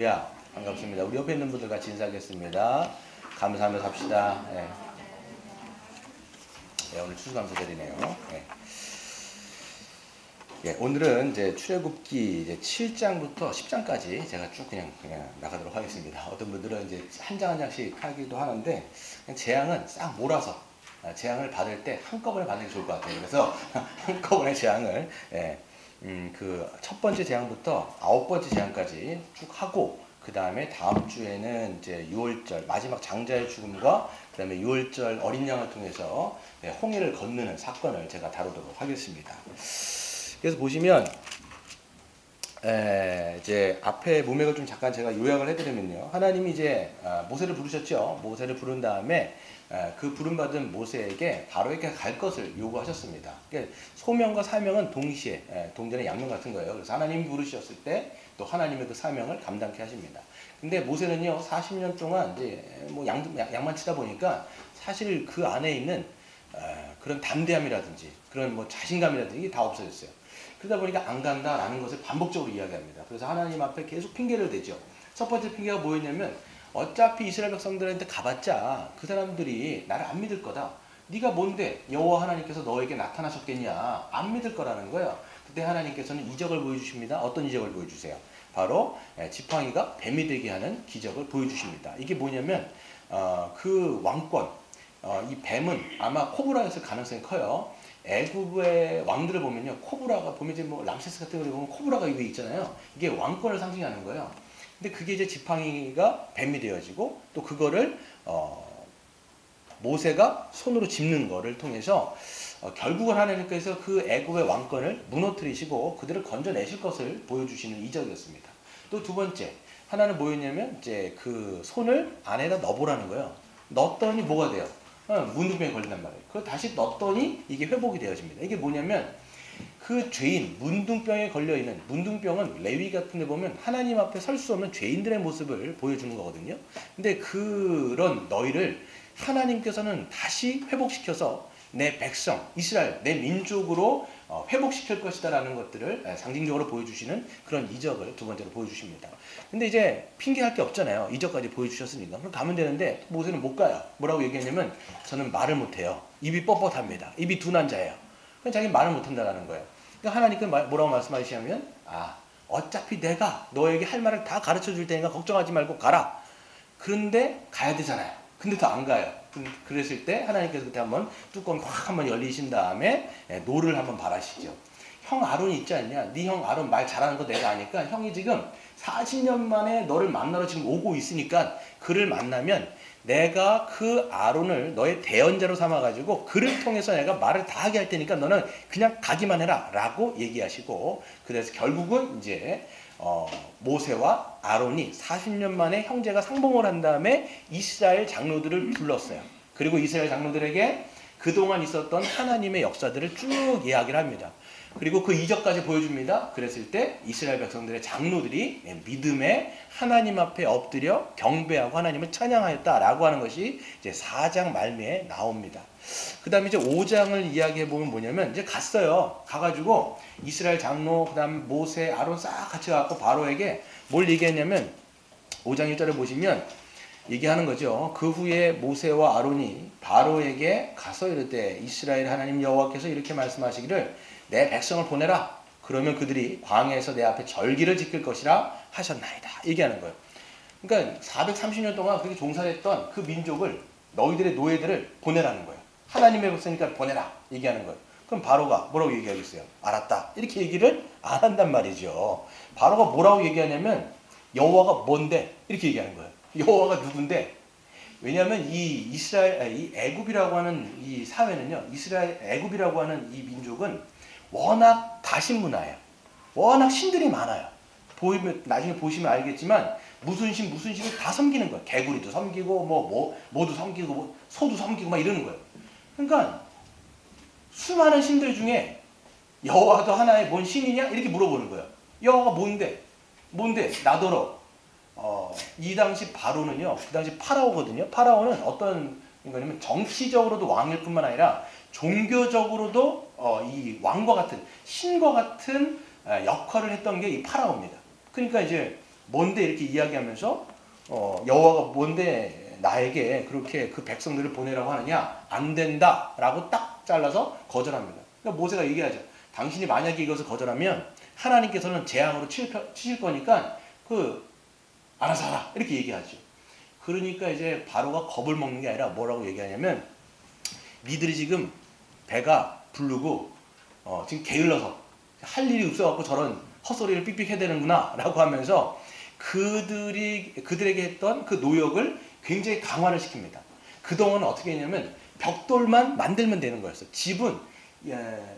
야, 반갑습니다. 우리 옆에 있는 분들 같이 인사하겠습니다. 감사하며 삽시다. 예. 예, 오늘 추수감사절이네요. 예. 예, 오늘은 이제 출애굽기 이제 7장부터 10장까지 제가 쭉 그냥 나가도록 하겠습니다. 어떤 분들은 이제 한 장 한 장씩 하기도 하는데 그냥 재앙은 싹 몰아서 재앙을 받을 때 한꺼번에 받는 게 좋을 것 같아요. 그래서 한꺼번에 재앙을 그 첫 번째 재앙부터 9번째 재앙까지 쭉 하고 그 다음에 다음 주에는 이제 6월절 마지막 장자의 죽음과 그 다음에 6월절 어린 양을 통해서 홍해를 건너는 사건을 제가 다루도록 하겠습니다. 그래서 보시면 이제 앞에 문맥을 좀 잠깐 제가 요약을 해드리면요. 하나님이 이제 모세를 부르셨죠. 모세를 부른 다음에 그 부름받은 모세에게 바로에게 갈 것을 요구하셨습니다. 그러니까 소명과 사명은 동시에 동전의 양면 같은 거예요. 그래서 하나님이 부르셨을 때 또 하나님의 그 사명을 감당케 하십니다. 근데 모세는요 40년 동안 이제 뭐 양만 치다 보니까 사실 그 안에 있는 그런 담대함이라든지 그런 뭐 자신감이라든지 이게 다 없어졌어요. 그러다 보니까 안 간다라는 것을 반복적으로 이야기합니다. 그래서 하나님 앞에 계속 핑계를 대죠. 첫 번째 핑계가 뭐였냐면 어차피 이스라엘 백성들한테 가봤자 그 사람들이 나를 안 믿을 거다. 네가 뭔데 여호와 하나님께서 너에게 나타나셨겠냐. 안 믿을 거라는 거예요. 그때 하나님께서는 이적을 보여주십니다. 어떤 이적을 보여주세요? 바로 지팡이가 뱀이 되게 하는 기적을 보여주십니다. 이게 뭐냐면 그 왕권 이 뱀은 아마 코브라였을 가능성이 커요. 애굽의 왕들을 보면요, 코브라가 보면 이제 뭐 람세스 같은 걸 보면 코브라가 위에 있잖아요. 이게 왕권을 상징하는 거예요. 근데 그게 이제 지팡이가 뱀이 되어지고 또 그거를 모세가 손으로 짚는 거를 통해서 결국은 하나님께서 그 애굽의 왕권을 무너뜨리시고 그들을 건져내실 것을 보여주시는 이적이었습니다. 또 두 번째 하나는 뭐였냐면 이제 그 손을 안에다 넣어보라는 거예요. 넣었더니 뭐가 돼요? 문둥병에 걸린단 말이에요. 그걸 다시 넣었더니 이게 회복이 되어집니다. 이게 뭐냐면 그 죄인, 문둥병에 걸려있는, 문둥병은 레위 같은 데 보면 하나님 앞에 설 수 없는 죄인들의 모습을 보여주는 거거든요. 근데 그런 너희를 하나님께서는 다시 회복시켜서 내 백성, 이스라엘, 내 민족으로 회복시킬 것이다 라는 것들을 상징적으로 보여주시는 그런 이적을 두 번째로 보여주십니다. 근데 이제 핑계할 게 없잖아요. 이적까지 보여주셨으니까. 그럼 가면 되는데 모세는 못 가요. 뭐라고 얘기했냐면 저는 말을 못해요. 입이 뻣뻣합니다. 입이 둔한 자예요. 그냥 자기는 말을 못한다라는 거예요. 그러니까 하나님께서 뭐라고 말씀하시냐면 어차피 내가 너에게 할 말을 다 가르쳐 줄 테니까 걱정하지 말고 가라. 그런데 가야 되잖아요. 근데 더 안 가요. 그랬을 때 하나님께서 그때 한번 뚜껑 확 한번 열리신 다음에 노를 한번 바라시죠. 형 아론이 있지 않냐? 네 형 아론 말 잘하는 거 내가 아니까 형이 지금 40년 만에 너를 만나러 지금 오고 있으니까 그를 만나면 내가 그 아론을 너의 대언자로 삼아가지고 그를 통해서 내가 말을 다 하게 할 테니까 너는 그냥 가기만 해라 라고 얘기하시고 그래서 결국은 이제 모세와 아론이 40년 만에 형제가 상봉을 한 다음에 이스라엘 장로들을 불렀어요. 그리고 이스라엘 장로들에게 그동안 있었던 하나님의 역사들을 쭉 이야기를 합니다. 그리고 그 이적까지 보여줍니다. 그랬을 때 이스라엘 백성들의 장로들이 믿음에 하나님 앞에 엎드려 경배하고 하나님을 찬양하였다라고 하는 것이 이제 4장 말미에 나옵니다. 그 다음에 이제 5장을 이야기해보면 뭐냐면 이제 갔어요. 가가지고 이스라엘 장로, 그 다음 모세, 아론 싹 같이 가고 바로에게 뭘 얘기했냐면 5장 1절을 보시면 얘기하는 거죠. 그 후에 모세와 아론이 바로에게 가서 이르되 이스라엘 하나님 여호와께서 이렇게 말씀하시기를 내 백성을 보내라. 그러면 그들이 광야에서 내 앞에 절기를 지킬 것이라 하셨나이다. 얘기하는 거예요. 그러니까 430년 동안 그렇게 종살했던 그 민족을 너희들의 노예들을 보내라는 거예요. 하나님의 백성이니까 보내라. 얘기하는 거예요. 그럼 바로가 뭐라고 얘기하겠어요? 알았다. 이렇게 얘기를 안 한단 말이죠. 바로가 뭐라고 얘기하냐면 여호와가 뭔데? 이렇게 얘기하는 거예요. 여호와가 누군데? 왜냐하면 이 애굽이라고 하는 이 사회는요, 애굽이라고 하는 이 민족은 워낙 다신 문화예요. 워낙 신들이 많아요. 나중에 보시면 알겠지만 무슨 신을 다 섬기는 거예요. 개구리도 섬기고 뭐도 섬기고 뭐 소도 섬기고 막 이러는 거예요. 그러니까 수많은 신들 중에 여호와도 하나의 뭔 신이냐 이렇게 물어보는 거예요. 여호와가 뭔데 나더러. 이 당시 바로는요, 그 당시 파라오거든요. 파라오는 어떤 거냐면 정치적으로도 왕일 뿐만 아니라 종교적으로도 이 왕과 같은 신과 같은 역할을 했던 게 이 파라오입니다. 그러니까 이제 뭔데 이렇게 이야기하면서 여호와가 뭔데 나에게 그렇게 그 백성들을 보내라고 하느냐? 안 된다라고 딱 잘라서 거절합니다. 그러니까 모세가 얘기하죠. 당신이 만약에 이것을 거절하면 하나님께서는 재앙으로 치실 거니까 알아서 하라 이렇게 얘기하죠. 그러니까 이제 바로가 겁을 먹는 게 아니라 뭐라고 얘기하냐면 니들이 지금 배가 부르고 지금 게을러서 할 일이 없어갖고 저런 헛소리를 삑삑 해대는구나 라고 하면서 그들에게 했던 그 노역을 굉장히 강화를 시킵니다. 그동안 어떻게 했냐면 벽돌만 만들면 되는 거였어요. 집은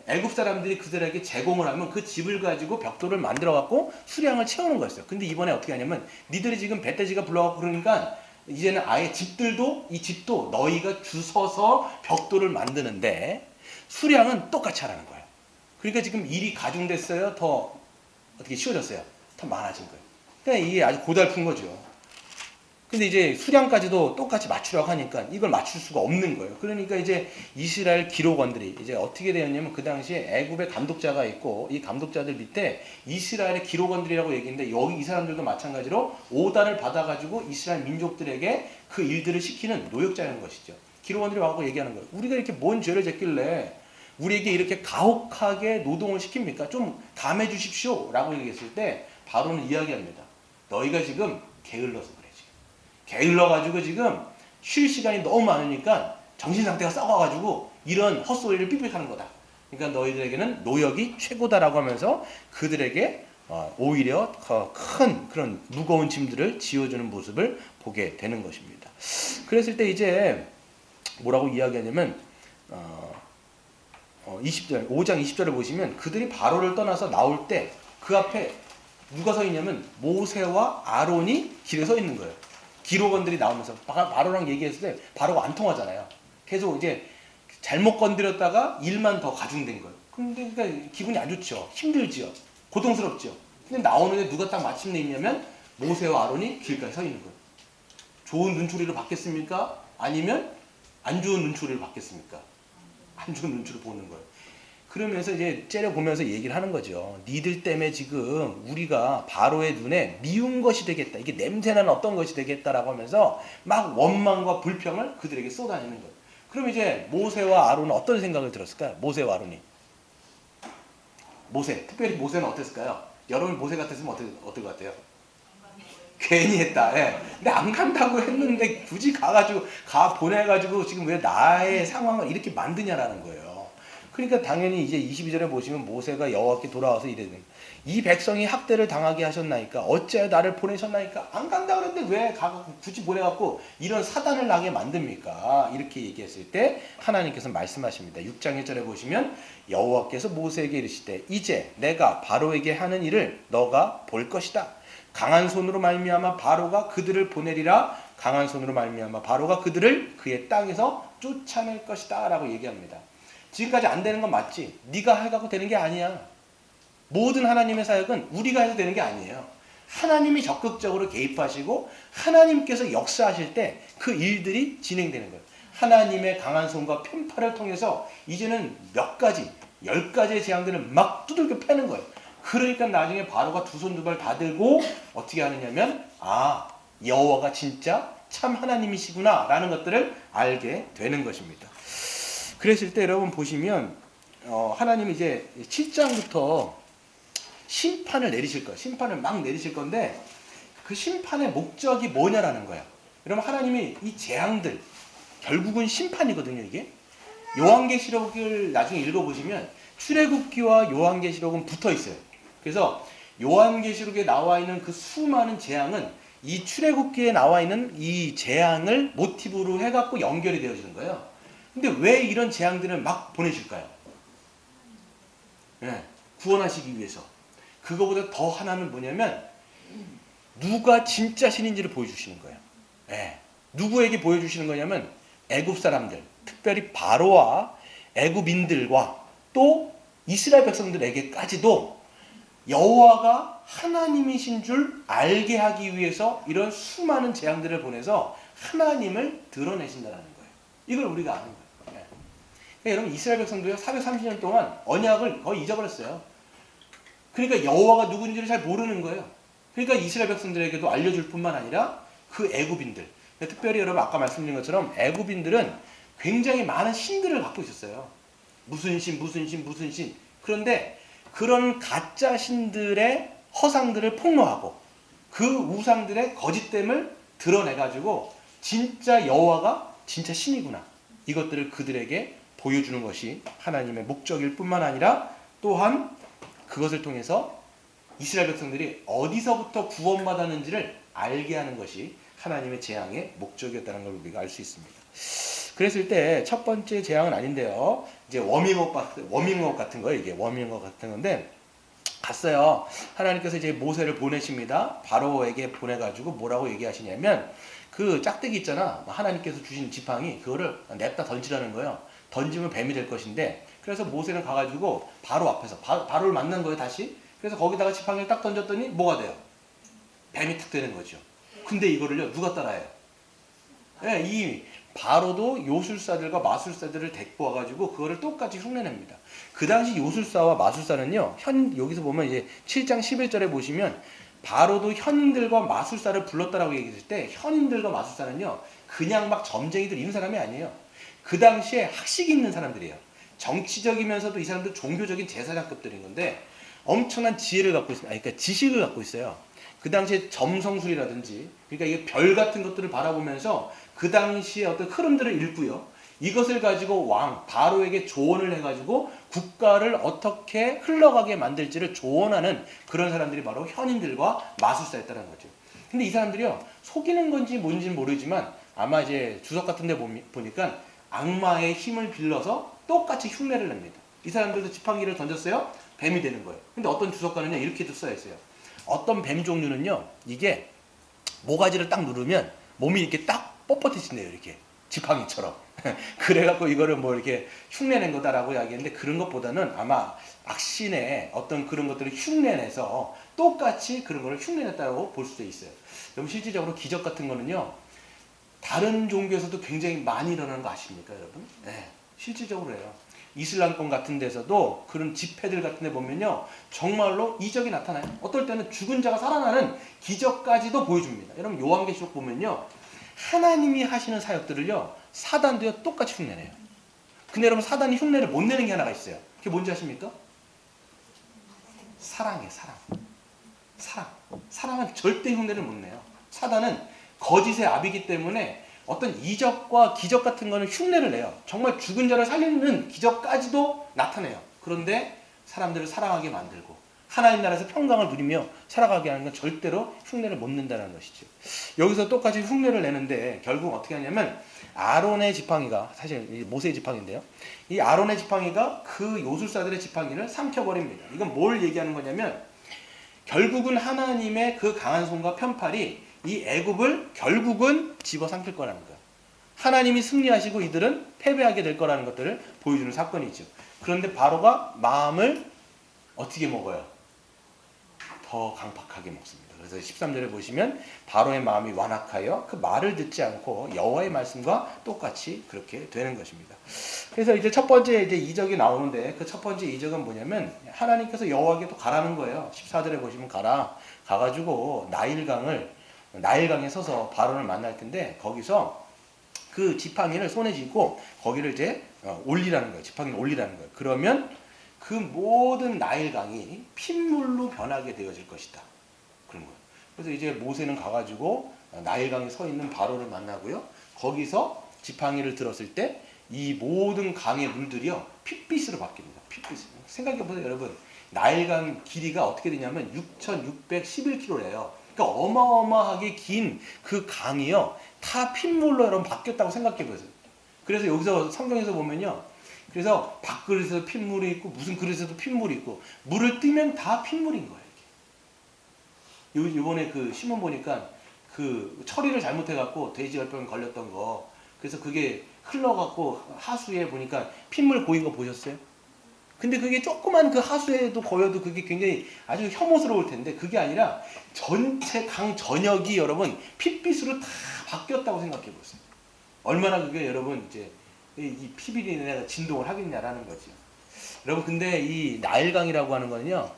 애굽 사람들이 그들에게 제공을 하면 그 집을 가지고 벽돌을 만들어 갖고 수량을 채우는 거였어요. 근데 이번에 어떻게 하냐면 니들이 지금 배돼지가 불러갖고 그러니까 이제는 아예 이 집도 너희가 주워서 벽돌을 만드는데 수량은 똑같이 하라는 거예요. 그러니까 지금 일이 가중됐어요? 더 어떻게 쉬워졌어요? 더 많아진 거예요. 그러니까 이게 아주 고달픈 거죠. 근데 이제 수량까지도 똑같이 맞추려고 하니까 이걸 맞출 수가 없는 거예요. 그러니까 이제 이스라엘 기록원들이 이제 어떻게 되었냐면 그 당시에 애굽의 감독자가 있고 이 감독자들 밑에 이스라엘의 기록원들이라고 얘기했는데 여기 이 사람들도 마찬가지로 오단을 받아가지고 이스라엘 민족들에게 그 일들을 시키는 노역자라는 것이죠. 기록원들이 와서 얘기하는 거예요. 우리가 이렇게 뭔 죄를 졌길래 우리에게 이렇게 가혹하게 노동을 시킵니까? 좀 감해 주십시오 라고 얘기했을 때 바로는 이야기합니다. 너희가 지금 게을러서 그래. 게을러가지고 지금 쉴 시간이 너무 많으니까 정신상태가 썩어가지고 이런 헛소리를 삑삑하는 거다. 그러니까 너희들에게는 노역이 최고다라고 하면서 그들에게 오히려 큰 그런 무거운 짐들을 지어주는 모습을 보게 되는 것입니다. 그랬을 때 이제 뭐라고 이야기하냐면 20절, 5장 20절을 보시면 그들이 바로를 떠나서 나올 때 그 앞에 누가 서 있냐면 모세와 아론이 길에 서 있는 거예요. 기록원들이 나오면서 바로랑 얘기했을 때 바로가 안 통하잖아요. 계속 이제 잘못 건드렸다가 일만 더 가중된 거예요. 그러니까 기분이 안 좋죠. 힘들죠. 고통스럽죠. 근데 나오는데 누가 딱 마침내 있냐면 모세와 아론이 길가에 서 있는 거예요. 좋은 눈초리를 받겠습니까? 아니면 안 좋은 눈초리를 받겠습니까? 안 좋은 눈초리를 보는 거예요. 그러면서 이제 째려보면서 얘기를 하는 거죠. 니들 때문에 지금 우리가 바로의 눈에 미운 것이 되겠다. 이게 냄새나는 어떤 것이 되겠다라고 하면서 막 원망과 불평을 그들에게 쏟아내는 거예요. 그럼 이제 모세와 아론은 어떤 생각을 들었을까요? 모세와 아론이. 특별히 모세는 어땠을까요? 여러분 모세 같았으면 어떨 것 같아요? 괜히 했다. 예. 근데 안 간다고 했는데 굳이 보내가지고 지금 왜 나의 상황을 이렇게 만드냐라는 거예요. 그러니까 당연히 이제 22절에 보시면 모세가 여호와께 돌아와서 이르되 이 백성이 학대를 당하게 하셨나이까 어찌하여 나를 보내셨나이까 안 간다 그랬는데 왜 굳이 보내갖고 이런 사단을 나게 만듭니까? 이렇게 얘기했을 때 하나님께서 말씀하십니다. 6장 1절에 보시면 여호와께서 모세에게 이르시되 이제 내가 바로에게 하는 일을 너가 볼 것이다. 강한 손으로 말미암아 바로가 그들을 보내리라. 강한 손으로 말미암아 바로가 그들을 그의 땅에서 쫓아낼 것이다 라고 얘기합니다. 지금까지 안 되는 건 맞지. 네가 해갖고 되는 게 아니야. 모든 하나님의 사역은 우리가 해서 되는 게 아니에요. 하나님이 적극적으로 개입하시고 하나님께서 역사하실 때 그 일들이 진행되는 거예요. 하나님의 강한 손과 편파를 통해서 이제는 10가지의 재앙들을 막 두들겨 패는 거예요. 그러니까 나중에 바로가 두 손 두 발 다 들고 어떻게 하느냐면 여호와가 진짜 참 하나님이시구나 라는 것들을 알게 되는 것입니다. 그랬을 때 여러분 보시면 하나님이 이제 7장부터 심판을 내리실 거예요. 심판을 막 내리실 건데 그 심판의 목적이 뭐냐라는 거예요. 여러분 하나님이 이 재앙들 결국은 심판이거든요. 이게 요한계시록을 나중에 읽어보시면 출애굽기와 요한계시록은 붙어 있어요. 그래서 요한계시록에 나와 있는 그 수많은 재앙은 이 출애굽기에 나와 있는 이 재앙을 모티브로 해갖고 연결이 되어지는 거예요. 근데 왜 이런 재앙들을 막 보내실까요? 네, 구원하시기 위해서. 그거보다 더 하나는 뭐냐면 누가 진짜 신인지를 보여주시는 거예요. 네, 누구에게 보여주시는 거냐면 애굽 사람들, 특별히 바로와 애굽인들과 또 이스라엘 백성들에게까지도 여호와가 하나님이신 줄 알게 하기 위해서 이런 수많은 재앙들을 보내서 하나님을 드러내신다는 거예요. 이걸 우리가 아는 거예요. 그러니까 여러분 이스라엘 백성도요 430년 동안 언약을 거의 잊어버렸어요. 그러니까 여호와가 누군지를 잘 모르는 거예요. 그러니까 이스라엘 백성들에게도 알려줄 뿐만 아니라 그 애굽인들, 특별히 여러분 아까 말씀드린 것처럼 애굽인들은 굉장히 많은 신들을 갖고 있었어요. 무슨 신, 무슨 신, 무슨 신. 그런데 그런 가짜 신들의 허상들을 폭로하고 그 우상들의 거짓됨을 드러내가지고 진짜 여호와가 진짜 신이구나. 이것들을 그들에게 보여주는 것이 하나님의 목적일 뿐만 아니라 또한 그것을 통해서 이스라엘 백성들이 어디서부터 구원받았는지를 알게 하는 것이 하나님의 재앙의 목적이었다는 걸 우리가 알 수 있습니다. 그랬을 때 첫 번째 재앙은 아닌데요. 이제 워밍업 같은 거예요. 이게 워밍업 같은 건데 갔어요. 하나님께서 이제 모세를 보내십니다. 바로에게 보내가지고 뭐라고 얘기하시냐면 그 짝대기 있잖아. 하나님께서 주신 지팡이 그거를 냅다 던지라는 거예요. 던지면 뱀이 될 것인데 그래서 모세는 가가지고 바로 앞에서 바로를 만난 거예요. 다시. 그래서 거기다가 지팡이를 딱 던졌더니 뭐가 돼요? 뱀이 탁 되는 거죠. 근데 이거를요 누가 따라해요? 네, 이 바로도 요술사들과 마술사들을 데리고 와가지고 그거를 똑같이 흉내냅니다. 그 당시 요술사와 마술사는요, 여기서 보면 이제 7장 11절에 보시면 바로도 현인들과 마술사를 불렀다라고 얘기했을 때 현인들과 마술사는요, 그냥 막 점쟁이들 이런 사람이 아니에요. 그 당시에 학식이 있는 사람들이에요. 정치적이면서도 이 사람들 종교적인 제사장급들인 건데 엄청난 지혜를 갖고 있습니다. 그러니까 지식을 갖고 있어요. 그 당시에 점성술이라든지 그러니까 이게 별 같은 것들을 바라보면서 그 당시에 어떤 흐름들을 읽고요. 이것을 가지고 왕 바로에게 조언을 해가지고 국가를 어떻게 흘러가게 만들지를 조언하는 그런 사람들이 바로 현인들과 마술사였다는 거죠. 근데 이 사람들이요 속이는 건지 뭔지는 모르지만 아마 이제 주석 같은 데 보니까 악마의 힘을 빌려서 똑같이 흉내를 냅니다. 이 사람들도 지팡이를 던졌어요. 뱀이 되는 거예요. 근데 어떤 주석가는요 이렇게도 써있어요. 어떤 뱀 종류는요 이게 모가지를 딱 누르면 몸이 이렇게 딱 뻣뻣해진대요. 이렇게 지팡이처럼. 그래갖고 이거를 뭐 이렇게 흉내낸 거다라고 이야기했는데 그런 것보다는 아마 악신의 어떤 그런 것들을 흉내내서 똑같이 그런 거를 흉내냈다고 볼 수도 있어요. 그럼 실질적으로 기적 같은 거는요 다른 종교에서도 굉장히 많이 일어나는 거 아십니까 여러분? 네, 실질적으로 해요. 이슬람권 같은 데서도 그런 집회들 같은 데 보면요 정말로 이적이 나타나요. 어떨 때는 죽은 자가 살아나는 기적까지도 보여줍니다. 여러분 요한계시록 보면요 하나님이 하시는 사역들을요 사단도요 똑같이 흉내내요. 근데 여러분 사단이 흉내를 못 내는 게 하나가 있어요. 그게 뭔지 아십니까? 사랑이에요. 사랑은 절대 흉내를 못 내요. 사단은 거짓의 압이기 때문에 어떤 이적과 기적 같은 거는 흉내를 내요. 정말 죽은 자를 살리는 기적까지도 나타내요. 그런데 사람들을 사랑하게 만들고 하나님 나라에서 평강을 누리며 살아가게 하는 건 절대로 흉내를 못 낸다는 것이죠. 여기서 똑같이 흉내를 내는데 결국 어떻게 하냐면 아론의 지팡이가 사실 모세의 지팡이인데요. 이 아론의 지팡이가 그 요술사들의 지팡이를 삼켜버립니다. 이건 뭘 얘기하는 거냐면 결국은 하나님의 그 강한 손과 편팔이 이 애굽을 결국은 집어삼킬 거라는 거예요. 하나님이 승리하시고 이들은 패배하게 될 거라는 것들을 보여주는 사건이죠. 그런데 바로가 마음을 어떻게 먹어요? 더 강팍하게 먹습니다. 그래서 13절에 보시면 바로의 마음이 완악하여 그 말을 듣지 않고 여호와의 말씀과 똑같이 그렇게 되는 것입니다. 그래서 이제 첫 번째 이제 이적이 나오는데 그 첫 번째 이적은 뭐냐면 하나님께서 여호와에게 또 가라는 거예요. 14절에 보시면 가가지고 나일강에 서서 바로를 만날 텐데 거기서 그 지팡이를 손에 쥐고 거기를 이제 올리라는 거예요. 지팡이를 올리라는 거예요. 그러면 그 모든 나일강이 핏물로 변하게 되어질 것이다. 그런 거예요. 그래서 이제 모세는 가가지고 나일강에 서 있는 바로를 만나고요. 거기서 지팡이를 들었을 때 이 모든 강의 물들이요 핏빛으로 바뀝니다. 핏빛. 생각해보세요, 여러분. 나일강 길이가 어떻게 되냐면 6,611km래요. 그러니까 어마어마하게 긴 그 강이요 다 핏물로 여러분 바뀌었다고 생각해보세요. 그래서 여기서 성경에서 보면요. 그래서 밥그릇에도 핏물이 있고 무슨 그릇에도 핏물이 있고 물을 뜨면 다 핏물인 거예요. 이번에 그 신문 보니까 그 처리를 잘못해갖고 돼지열병 걸렸던 거 그래서 그게 흘러갖고 하수에 보니까 핏물 고인 거 보셨어요? 근데 그게 조그만 그 하수에도 고여도 그게 굉장히 아주 혐오스러울 텐데 그게 아니라 전체 강 전역이 여러분 핏빛으로 다 바뀌었다고 생각해 보세요. 얼마나 그게 여러분 이제 이 피비린내가 진동을 하겠냐라는 거죠. 여러분 근데 이 나일강이라고 하는 거는요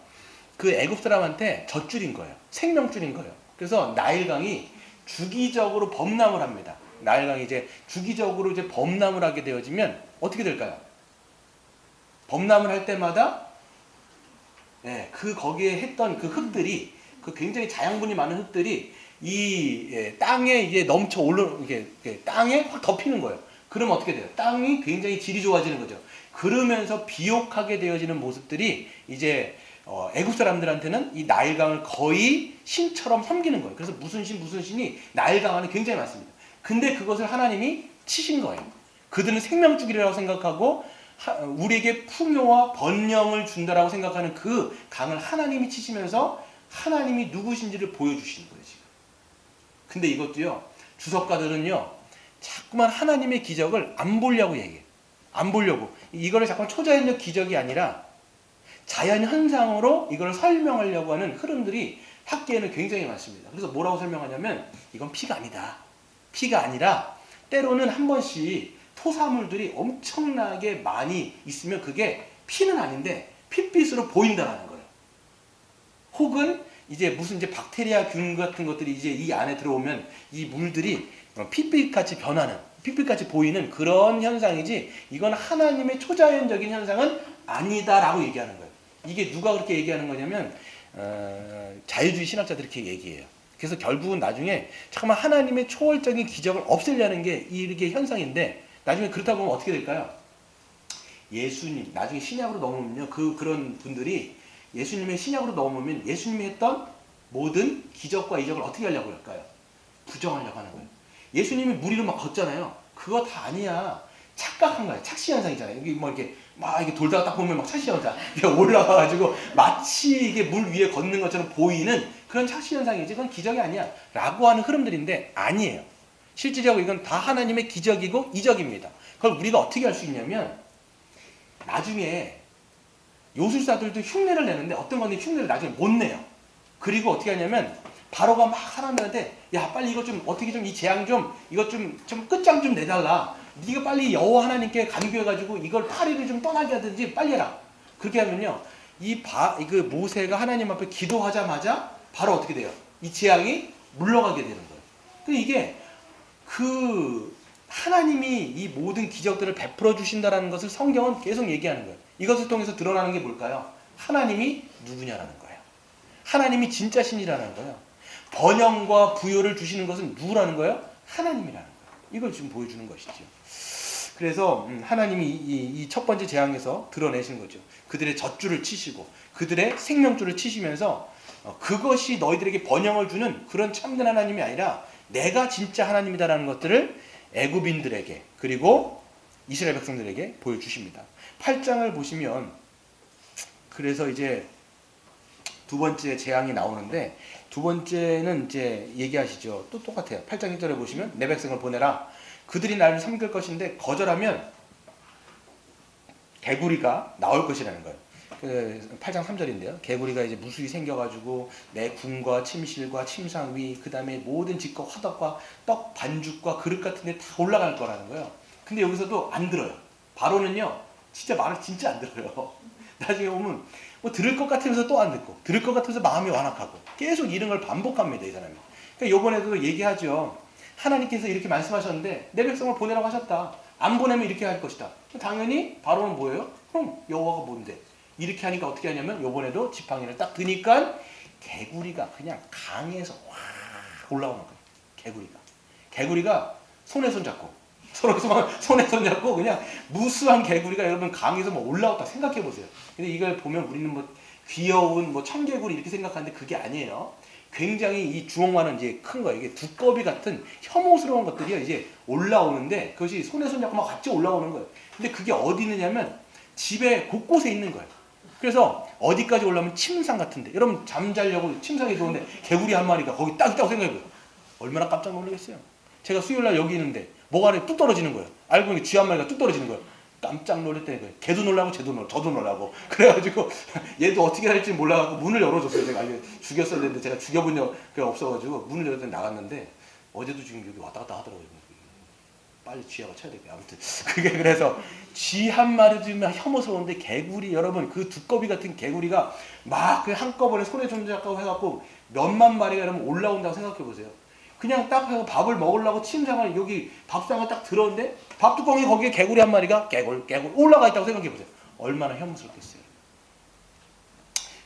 그 애굽 사람한테 젖줄인 거예요. 생명줄인 거예요. 그래서 나일강이 주기적으로 범람을 합니다. 나일강이 이제 주기적으로 이제 범람을 하게 되어지면 어떻게 될까요? 범람을 할 때마다 그 거기에 했던 그 흙들이 그 굉장히 자양분이 많은 흙들이 이 땅에 이제 넘쳐 올라 이게 땅에 확 덮이는 거예요. 그러면 어떻게 돼요? 땅이 굉장히 질이 좋아지는 거죠. 그러면서 비옥하게 되어지는 모습들이 이제 애굽 사람들한테는 이 나일강을 거의 신처럼 섬기는 거예요. 그래서 무슨 신이 나일강 안에 굉장히 많습니다. 근데 그것을 하나님이 치신 거예요. 그들은 생명줄이라고 생각하고 우리에게 풍요와 번영을 준다라고 생각하는 그 강을 하나님이 치시면서 하나님이 누구신지를 보여주시는 거예요, 지금. 근데 이것도요, 주석가들은요, 자꾸만 하나님의 기적을 안 보려고 얘기해요. 안 보려고. 이거를 자꾸만 초자연적 기적이 아니라 자연 현상으로 이걸 설명하려고 하는 흐름들이 학계에는 굉장히 많습니다. 그래서 뭐라고 설명하냐면 이건 피가 아니다. 피가 아니라 때로는 한 번씩 토사물들이 엄청나게 많이 있으면 그게 피는 아닌데 핏빛으로 보인다는 거예요. 혹은 이제 무슨 이제 박테리아 균 같은 것들이 이제 이 안에 들어오면 이 물들이 핏빛같이 변하는, 핏빛같이 보이는 그런 현상이지 이건 하나님의 초자연적인 현상은 아니다라고 얘기하는 거예요. 이게 누가 그렇게 얘기하는 거냐면 자유주의 신학자들이 그렇게 얘기해요. 그래서 결국은 나중에 잠깐만 하나님의 초월적인 기적을 없애려는 게 이게 현상인데 나중에 그렇다 보면 어떻게 될까요? 예수님 나중에 신약으로 넘으면요 그런 분들이 예수님의 신약으로 넘으면 예수님이 했던 모든 기적과 이적을 어떻게 하려고 할까요? 부정하려고 하는 거예요. 예수님이 물 위로 막 걷잖아요. 그거 다 아니야. 착각한 거예요. 착시 현상이잖아요. 이게 뭐 이렇게 막 이렇게 돌다가 딱 보면 막 착시 현상. 이게 올라가가지고 마치 이게 물 위에 걷는 것처럼 보이는 그런 착시 현상이지. 그건 기적이 아니야. 라고 하는 흐름들인데 아니에요. 실질적으로 이건 다 하나님의 기적이고 이적입니다. 그걸 우리가 어떻게 할 수 있냐면 나중에 요술사들도 흉내를 내는데 어떤 건데 흉내를 나중에 못 내요. 그리고 어떻게 하냐면 바로가 막 사람들한테 야 빨리 이거 좀 어떻게 좀 이 재앙 좀 이것 좀 끝장 좀 내달라. 네가 빨리 여호와 하나님께 간구해가지고 이걸 파리를 좀 떠나게 하든지 빨리 해라. 그렇게 하면요 그 모세가 하나님 앞에 기도하자마자 바로 어떻게 돼요? 이 재앙이 물러가게 되는 거예요. 근데 이게 그 하나님이 이 모든 기적들을 베풀어 주신다라는 것을 성경은 계속 얘기하는 거예요. 이것을 통해서 드러나는 게 뭘까요? 하나님이 누구냐라는 거예요. 하나님이 진짜 신이라는 거예요. 번영과 부요를 주시는 것은 누구라는 거예요? 하나님이라는 거예요. 이걸 지금 보여주는 것이죠. 그래서 하나님이 이 첫 번째 재앙에서 드러내신 거죠. 그들의 젖줄을 치시고 그들의 생명줄을 치시면서 그것이 너희들에게 번영을 주는 그런 참된 하나님이 아니라 내가 진짜 하나님이다라는 것들을 애굽인들에게 그리고 이스라엘 백성들에게 보여주십니다. 8장을 보시면 그래서 이제 두 번째 재앙이 나오는데 두 번째는 이제 얘기하시죠. 또 똑같아요. 8장 1절에 보시면 내 백성을 보내라. 그들이 나를 섬길 것인데 거절하면 개구리가 나올 것이라는 거예요. 8장 3절인데요. 개구리가 이제 무수히 생겨가지고 내 궁과 침실과 침상 위, 그 다음에 모든 집과 화덕과 떡 반죽과 그릇 같은 데 다 올라갈 거라는 거예요. 근데 여기서도 안 들어요. 바로는요, 진짜 말을 진짜 안 들어요. 나중에 보면 뭐 들을 것 같으면서 또 안 듣고, 들을 것 같으면서 마음이 완악하고, 계속 이런 걸 반복합니다, 이 사람이. 그러니까 요번에도 얘기하죠. 하나님께서 이렇게 말씀하셨는데 내 백성을 보내라고 하셨다. 안 보내면 이렇게 할 것이다. 당연히 바로는 뭐예요? 그럼 여호와가 뭔데? 이렇게 하니까 어떻게 하냐면 요번에도 지팡이를 딱 드니까 개구리가 그냥 강에서 확 올라오는 거예요. 개구리가 손에 손잡고 그냥 무수한 개구리가 여러분 강에서 뭐 올라왔다 생각해 보세요. 근데 이걸 보면 우리는 뭐 귀여운 뭐 청개구리 이렇게 생각하는데 그게 아니에요. 굉장히 이 주먹만은 이제 큰 거예요. 이게 두꺼비 같은 혐오스러운 것들이 이제 올라오는데 그것이 손에 손잡고 막 같이 올라오는 거예요. 근데 그게 어디 있느냐면 집에 곳곳에 있는 거예요. 그래서 어디까지 올라오면 침상 같은데 여러분 잠자려고 침상에 들어오는데 개구리 한 마리가 거기 딱 있다고 생각해보세요. 얼마나 깜짝 놀라겠어요. 제가 수요일날 여기 있는데 목 안에 뚝 떨어지는 거예요. 알고 보니 쥐 한 마리가 뚝 떨어지는 거예요. 깜짝 놀랐다니까요. 걔도 놀라고 저도 놀라고 그래가지고 얘도 어떻게 할지 몰라가지고 문을 열어줬어요. 제가 죽였어야 되는데 제가 죽여본 적이 없어가지고 문을 열었더니 나갔는데 어제도 지금 여기 왔다 갔다 하더라고요. 빨리 쥐하고 쳐야 되고요. 아무튼 그게 그래서 쥐 한 마리도 혐오스러운데 개구리 여러분 그 두꺼비 같은 개구리가 막 그 한꺼번에 손에 좀 잡고 해갖고 몇만 마리가 이러면 올라온다고 생각해 보세요. 그냥 딱 해서 밥을 먹으려고 침상을 여기 밥상을 딱 들었는데 밥 뚜껑이 거기에 개구리 한 마리가 개굴 올라가 있다고 생각해 보세요. 얼마나 혐오스럽겠어요.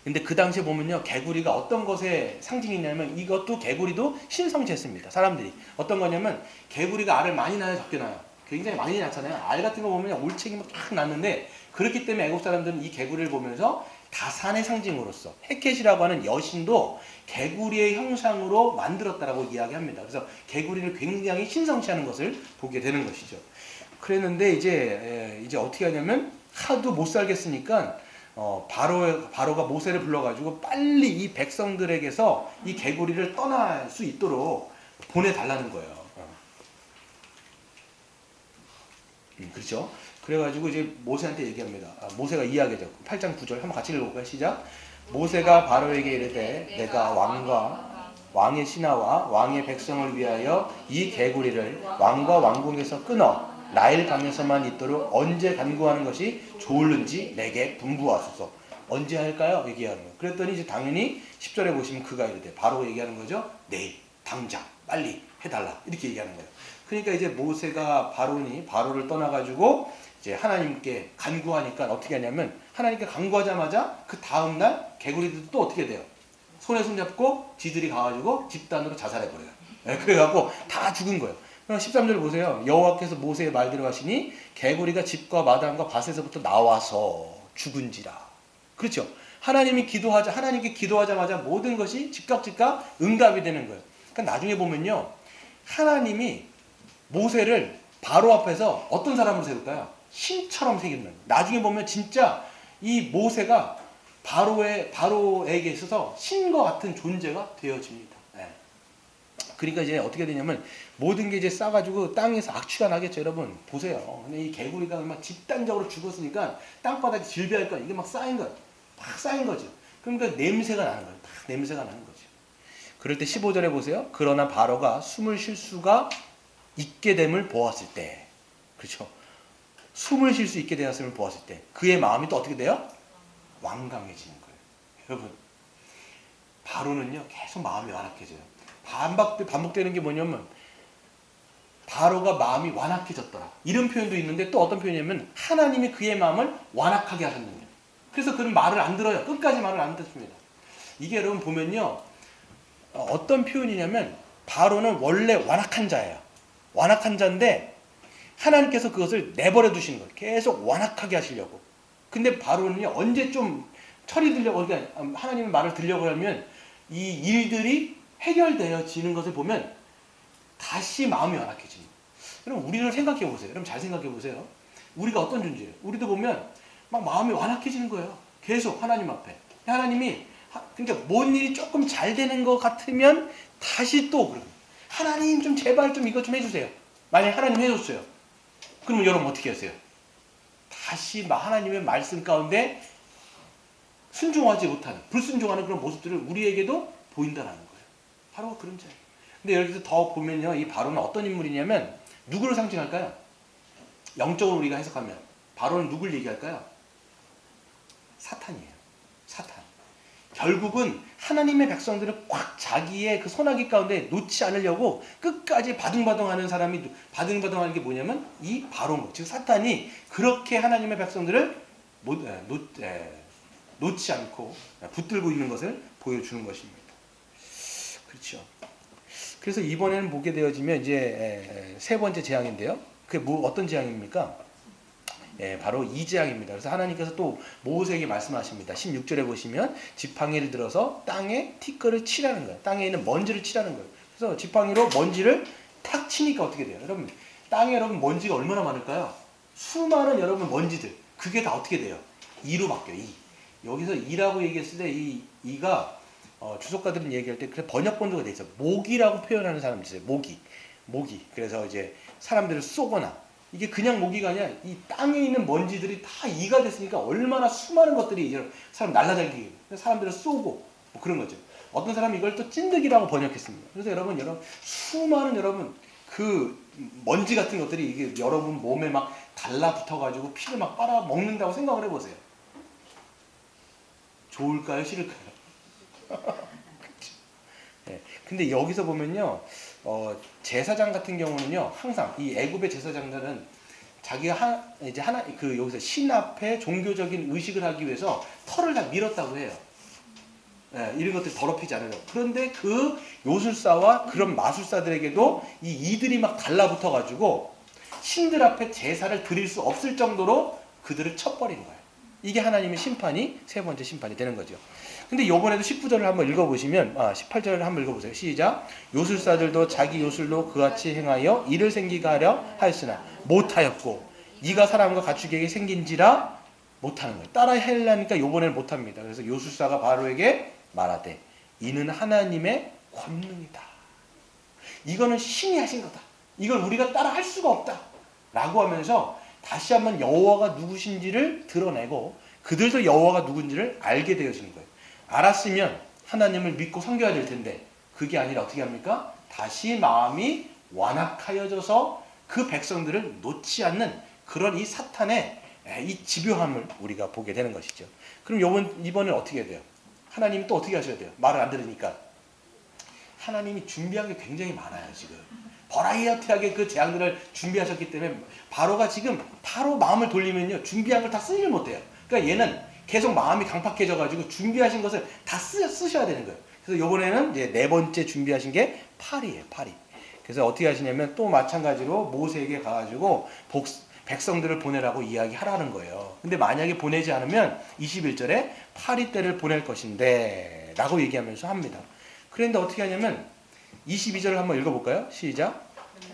근데 그 당시에 보면요 개구리가 어떤 것의 상징이냐면 이것도 개구리도 신성체했습니다. 사람들이 어떤 거냐면 개구리가 알을 많이 낳아요 적게 낳아요. 굉장히 많이 낳잖아요. 알 같은 거 보면 올챙이 막 쫙 낳는데 그렇기 때문에 애국 사람들은 이 개구리를 보면서 다산의 상징으로서 헤켓이라고 하는 여신도 개구리의 형상으로 만들었다라고 이야기합니다. 그래서 개구리를 굉장히 신성시하는 것을 보게 되는 것이죠. 그랬는데 이제 어떻게 하냐면 하도 못 살겠으니까 바로가 모세를 불러가지고 빨리 이 백성들에게서 이 개구리를 떠날 수 있도록 보내달라는 거예요. 그렇죠? 그래가지고 이제 모세한테 얘기합니다. 모세가 이야기하죠. 8장 9절 한번 같이 읽어볼까요? 시작. 모세가 바로에게 이르되 내가 왕과 왕의 신하와 왕의 백성을 위하여 이 개구리를 왕과 왕궁에서 끊어 나일 강에서만 있도록 언제 간구하는 것이 좋을는지 내게 분부하소서. 언제 할까요? 얘기하는 거예요. 그랬더니 이제 당연히 10절에 보시면 그가 이르되 바로 얘기하는 거죠. 내일, 당장, 빨리 해달라. 이렇게 얘기하는 거예요. 그러니까 이제 모세가 바로를 떠나가지고 이제 하나님께 간구하니까 어떻게 하냐면 하나님께 간구하자마자 그 다음날 개구리들도 또 어떻게 돼요? 손에 손잡고 지들이 가가지고 집단으로 자살해버려요. 그래갖고 다 죽은 거예요. 13절 보세요. 여호와께서 모세의 말대로 하시니 개구리가 집과 마당과 밭에서부터 나와서 죽은지라. 그렇죠. 하나님께 기도하자마자 모든 것이 즉각 응답이 되는 거예요. 그러니까 나중에 보면요. 하나님이 모세를 바로 앞에서 어떤 사람으로 세울까요? 신처럼 새기는 거예요. 나중에 보면 진짜 이 모세가 바로에게 있어서 신과 같은 존재가 되어집니다. 그러니까 이제 어떻게 되냐면 모든 게 이제 싸가지고 땅에서 악취가 나겠죠, 여러분. 보세요. 근데 이 개구리가 막 집단적으로 죽었으니까 땅바닥에 질비할 거야. 이게 막 쌓인 거야. 막 쌓인 거죠. 그러니까 냄새가 나는 거예요. 딱 냄새가 나는 거죠. 그럴 때 15절에 보세요. 그러나 바로가 숨을 쉴 수가 있게 됨을 보았을 때, 그렇죠. 숨을 쉴 수 있게 되었음을 보았을 때 그의 마음이 또 어떻게 돼요? 완강해지는 거예요. 여러분, 바로는요 계속 마음이 완악해져요. 반복되는 게 뭐냐면 바로가 마음이 완악해졌더라. 이런 표현도 있는데 또 어떤 표현이냐면 하나님이 그의 마음을 완악하게 하셨느냐. 그래서 그는 말을 안 들어요. 끝까지 말을 안 듣습니다. 이게 여러분 보면요 어떤 표현이냐면 바로는 원래 완악한 자예요. 완악한 자인데 하나님께서 그것을 내버려 두시는 거예요. 계속 완악하게 하시려고. 근데 바로는요 언제 좀 철이 들려고, 그러니까 하나님의 말을 들려고 하면 이 일들이 해결되어지는 것을 보면 다시 마음이 완악해집니다. 여러분 우리를 생각해 보세요. 여러분 잘 생각해 보세요. 우리가 어떤 존재예요? 우리도 보면 막 마음이 완악해지는 거예요. 계속 하나님 앞에. 하나님이 그러니까 뭔 일이 조금 잘 되는 것 같으면 다시 또 그러고 하나님 좀 제발 좀 이것 좀 해주세요. 만약에 하나님 해줬어요. 그러면 여러분 어떻게 하세요? 다시 하나님의 말씀 가운데 순종하지 못하는, 불순종하는 그런 모습들을 우리에게도 보인다는 거예요. 바로 그런 자예요. 근데 여기서 더 보면요, 이 바로는 어떤 인물이냐면 누구를 상징할까요? 영적으로 우리가 해석하면 바로는 누굴 얘기할까요? 사탄이에요. 사탄. 결국은 하나님의 백성들을 꽉 자기의 그 손아귀 가운데 놓지 않으려고 끝까지 바둥바둥하는 사람이, 바둥바둥하는 게 뭐냐면 이 바로인 거. 즉 사탄이 그렇게 하나님의 백성들을 놓지 않고 붙들고 있는 것을 보여주는 것입니다. 그렇죠. 그래서 이번에는 보게 되어지면 이제 세 번째 재앙인데요. 그게 어떤 재앙입니까? 바로 이 재앙입니다. 그래서 하나님께서 또 모세에게 말씀하십니다. 16절에 보시면 지팡이를 들어서 땅에 티끌을 치라는 거예요. 땅에 있는 먼지를 치라는 거예요. 그래서 지팡이로 먼지를 탁 치니까 어떻게 돼요? 여러분, 땅에 여러분 먼지가 얼마나 많을까요? 수많은 여러분 먼지들. 그게 다 어떻게 돼요? 이로 바뀌어요. 이. 여기서 이라고 얘기했을 때 이가 주석가들은 얘기할 때 번역본도가 돼 있어요. 모기라고 표현하는 사람들 있어요. 모기. 그래서 이제 사람들을 쏘거나, 이게 그냥 모기가 아니라 이 땅에 있는 먼지들이 다 이가 됐으니까 얼마나 수많은 것들이 사람 날라다니게 사람들을 쏘고 뭐 그런 거죠. 어떤 사람이 이걸 또 찐득이라고 번역했습니다. 그래서 여러분 수많은 여러분 그 먼지 같은 것들이 이게 여러분 몸에 막 달라붙어가지고 피를 막 빨아 먹는다고 생각을 해보세요. 좋을까요? 싫을까요? 네. 근데 여기서 보면요, 제사장 같은 경우는요, 항상 이 애굽의 제사장들은 자기가 이제 여기서 신 앞에 종교적인 의식을 하기 위해서 털을 다 밀었다고 해요. 예, 이런 것들이 더럽히지 않아요. 그런데 그 요술사와 그런 마술사들에게도 이들이 막 달라붙어가지고 신들 앞에 제사를 드릴 수 없을 정도로 그들을 쳐버린 거예요. 이게 하나님의 심판이 세 번째 심판이 되는 거죠. 근데 이번에도 19절을 한번 읽어보시면 18절을 한번 읽어보세요. 시작. 요술사들도 자기 요술로 그같이 행하여 이를 생기게 하려 하였으나 못하였고 이가 사람과 가축에게 생긴지라 못하는 거예요. 따라 하려니까 이번에는 못합니다. 그래서 요술사가 바로에게 말하되 이는 하나님의 권능이다. 이거는 신이 하신 거다. 이걸 우리가 따라 할 수가 없다. 라고 하면서 다시 한번 여호와가 누구신지를 드러내고 그들도 여호와가 누군지를 알게 되어지는 거예요. 알았으면 하나님을 믿고 섬겨야 될 텐데 그게 아니라 어떻게 합니까? 다시 마음이 완악하여져서 그 백성들을 놓지 않는 그런 이 사탄의 이 집요함을 우리가 보게 되는 것이죠. 그럼 이번엔 어떻게 해야 돼요? 하나님이 또 어떻게 하셔야 돼요? 말을 안 들으니까. 하나님이 준비한 게 굉장히 많아요, 지금. 버라이어티하게 그 재앙들을 준비하셨기 때문에 바로가 지금 바로 마음을 돌리면요, 준비한 걸 다 쓰질 못해요. 그러니까 얘는 계속 마음이 강팍해져가지고 준비하신 것을 다 쓰셔야 되는 거예요. 그래서 이번에는 이제 네 번째 준비하신 게 파리예요, 파리. 그래서 어떻게 하시냐면 또 마찬가지로 모세에게 가가지고 백성들을 보내라고 이야기하라는 거예요. 근데 만약에 보내지 않으면 21절에 파리 때를 보낼 것인데 라고 얘기하면서 합니다. 그런데 어떻게 하냐면 22절을 한번 읽어볼까요? 시작.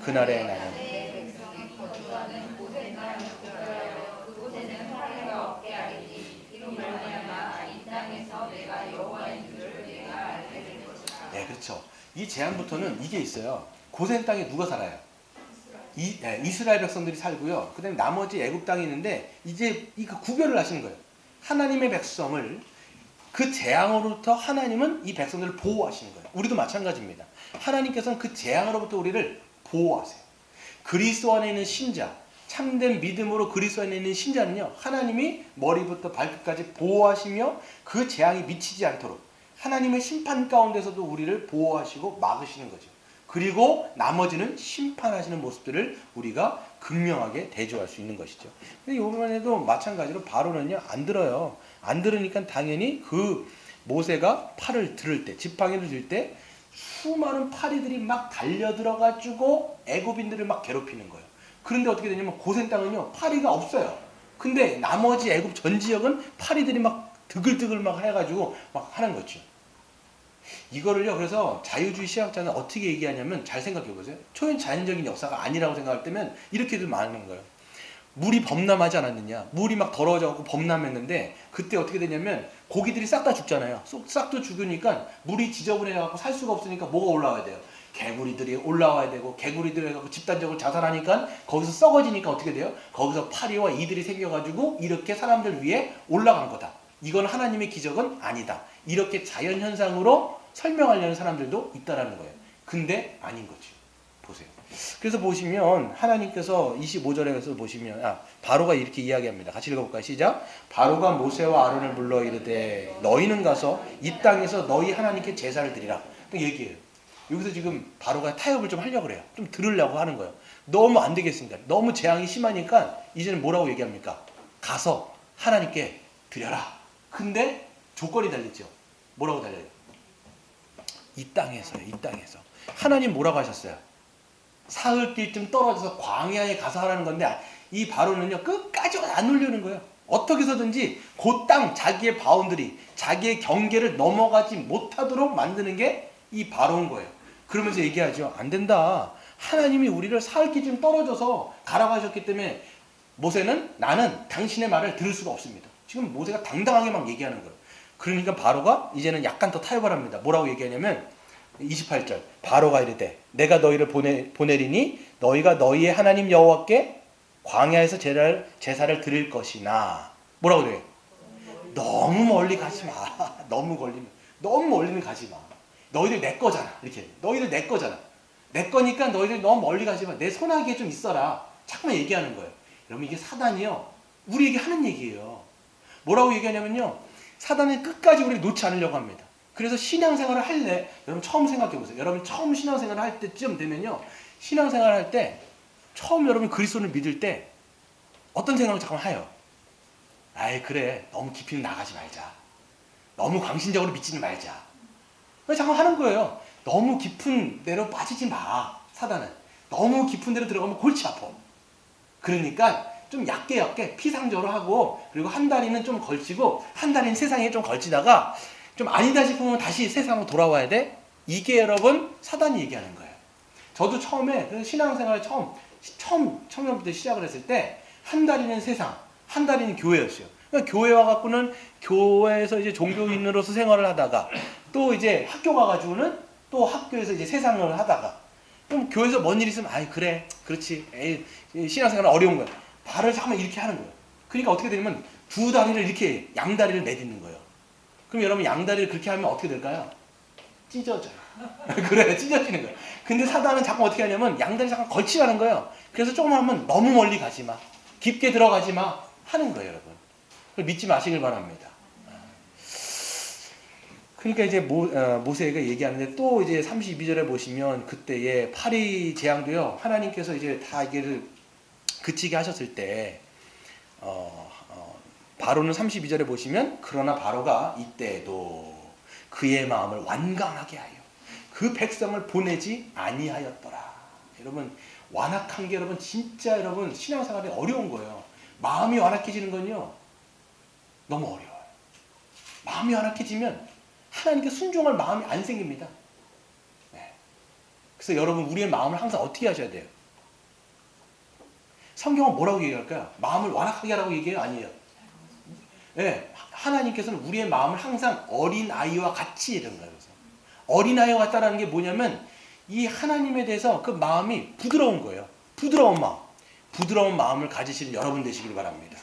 그날에 나는 네, 그렇죠. 이 제안부터는 이게 있어요. 고센 땅에 누가 살아요? 이스라엘 백성들이 살고요. 그 다음에 나머지 애굽 땅이 있는데 이제 그 구별을 하시는 거예요. 하나님의 백성을 그 재앙으로부터 하나님은 이 백성들을 보호하시는 거예요. 우리도 마찬가지입니다. 하나님께서는 그 재앙으로부터 우리를 보호하세요. 그리스도 안에 있는 신자, 참된 믿음으로 그리스도 안에 있는 신자는요, 하나님이 머리부터 발끝까지 보호하시며 그 재앙이 미치지 않도록 하나님의 심판 가운데서도 우리를 보호하시고 막으시는 거죠. 그리고 나머지는 심판하시는 모습들을 우리가 극명하게 대조할 수 있는 것이죠. 근데 이번에도 마찬가지로 바로는요, 안 들어요. 안 들으니까 당연히 그 모세가 팔을 들을 때, 지팡이를 들 때 수많은 파리들이 막 달려들어가지고 애굽인들을 막 괴롭히는 거예요. 그런데 어떻게 되냐면 고센 땅은요, 파리가 없어요. 근데 나머지 애굽 전 지역은 파리들이 막 드글드글 막 해가지고 막 하는 거죠. 이거를요, 그래서 자유주의 신학자는 어떻게 얘기하냐면, 잘 생각해 보세요. 초자연적인 역사가 아니라고 생각할 때면 이렇게도 말하는 거예요. 물이 범람하지 않았느냐, 물이 막 더러워져갖고 범람했는데 그때 어떻게 되냐면 고기들이 싹 다 죽잖아요. 싹 다 죽으니까 물이 지저분해갖고 살 수가 없으니까 뭐가 올라와야 돼요? 개구리들이 올라와야 되고, 개구리들이 해갖고 집단적으로 자살하니까 거기서 썩어지니까 어떻게 돼요? 거기서 파리와 이들이 생겨가지고 이렇게 사람들 위에 올라간 거다. 이건 하나님의 기적은 아니다. 이렇게 자연현상으로 설명하려는 사람들도 있다라는 거예요. 근데 아닌 거죠. 보세요. 그래서 보시면 하나님께서 25절에서 보시면 바로가 이렇게 이야기합니다. 같이 읽어볼까요? 시작. 바로가 모세와 아론을 불러 이르되 너희는 가서 이 땅에서 너희 하나님께 제사를 드리라. 또 얘기해요. 여기서 지금 바로가 타협을 좀 하려고 그래요. 좀 들으려고 하는 거예요. 너무 안 되겠습니다. 너무 재앙이 심하니까 이제는 뭐라고 얘기합니까? 가서 하나님께 드려라. 근데 조건이 달렸죠. 뭐라고 달려요? 이 땅에서요. 이 땅에서. 하나님 뭐라고 하셨어요? 사흘길쯤 떨어져서 광야에 가서 하라는 건데 이 바로는요, 끝까지 안 올려는 거예요. 어떻게 해서든지 그 땅, 자기의 바운드리, 자기의 경계를 넘어가지 못하도록 만드는 게 이 바로인 거예요. 그러면서 얘기하죠. 안 된다. 하나님이 우리를 사흘길쯤 떨어져서 가라고 하셨기 때문에 모세는 나는 당신의 말을 들을 수가 없습니다. 지금 모세가 당당하게 막 얘기하는 거예요. 그러니까 바로가 이제는 약간 더 타협을 합니다. 뭐라고 얘기하냐면 28절 바로가 이르되 내가 너희를 보내리니 너희가 너희의 하나님 여호와께 광야에서 제사를 드릴 것이나 뭐라고 그래요? 너무 멀리 가지 마. 너무 멀리는 가지 마. 너희들 내 거잖아. 이렇게 너희들 내 거잖아. 내 거니까 너희들 너무 멀리 가지 마. 내 손아귀에 좀 있어라. 자꾸만 얘기하는 거예요. 여러분 이게 사단이요. 우리에게 하는 얘기예요. 뭐라고 얘기하냐면요. 사단은 끝까지 우리를 놓지 않으려고 합니다. 그래서 신앙생활을 할래. 여러분 처음 생각해보세요. 여러분 처음 신앙생활을 할 때쯤 되면요. 신앙생활을 할 때 처음 여러분 그리스도를 믿을 때 어떤 생각을 잠깐 해요. 아이 그래. 너무 깊이 나가지 말자. 너무 광신적으로 믿지는 말자. 잠깐 하는 거예요. 너무 깊은 데로 빠지지 마. 사단은. 너무 깊은 데로 들어가면 골치 아파. 그러니까 좀 얕게 피상적으로 하고 그리고 한 다리는 좀 걸치고 한 다리는 세상에 좀 걸치다가 좀 아니다 싶으면 다시 세상으로 돌아와야 돼. 이게 여러분 사단이 얘기하는 거예요. 저도 처음에 신앙생활 처음부터 시작을 했을 때 한 다리는 세상, 한 다리는 교회였어요. 그러니까 교회 와갖고는 교회에서 이제 종교인으로서 생활을 하다가 또 이제 학교 가가지고는 또 학교에서 이제 세상을 하다가 그럼 교회에서 뭔 일 있으면 아이 그래 그렇지 에이 신앙생활은 어려운 거야. 발을 잠깐만 이렇게 하는 거예요. 그러니까 어떻게 되냐면 두 다리를 이렇게 양다리를 내딛는 거예요. 그럼 여러분 양다리를 그렇게 하면 어떻게 될까요? 찢어져요. 그래 찢어지는 거예요. 근데 사단은 자꾸 어떻게 하냐면 양다리 잠깐 걸치라는 거예요. 그래서 조금 하면 너무 멀리 가지 마. 깊게 들어가지 마. 하는 거예요 여러분. 그걸 믿지 마시길 바랍니다. 그러니까 이제 모세가 얘기하는데 또 이제 32절에 보시면 그때의 파리 재앙도요. 하나님께서 이제 다 이게 그치게 하셨을 때 바로는 32절에 보시면 그러나 바로가 이때에도 그의 마음을 완강하게 하여 그 백성을 보내지 아니하였더라. 여러분 완악한 게 여러분 진짜 여러분 신앙생활이 어려운 거예요. 마음이 완악해지는 건요. 너무 어려워요. 마음이 완악해지면 하나님께 순종할 마음이 안 생깁니다. 네. 그래서 여러분 우리의 마음을 항상 어떻게 하셔야 돼요? 성경은 뭐라고 얘기할까요? 마음을 완악하게 하라고 얘기해요? 아니에요. 네. 하나님께서는 우리의 마음을 항상 어린아이와 같이 이런 거예요. 어린아이와 같다라는 게 뭐냐면 이 하나님에 대해서 그 마음이 부드러운 거예요. 부드러운 마음. 부드러운 마음을 가지시는 여러분 되시길 바랍니다.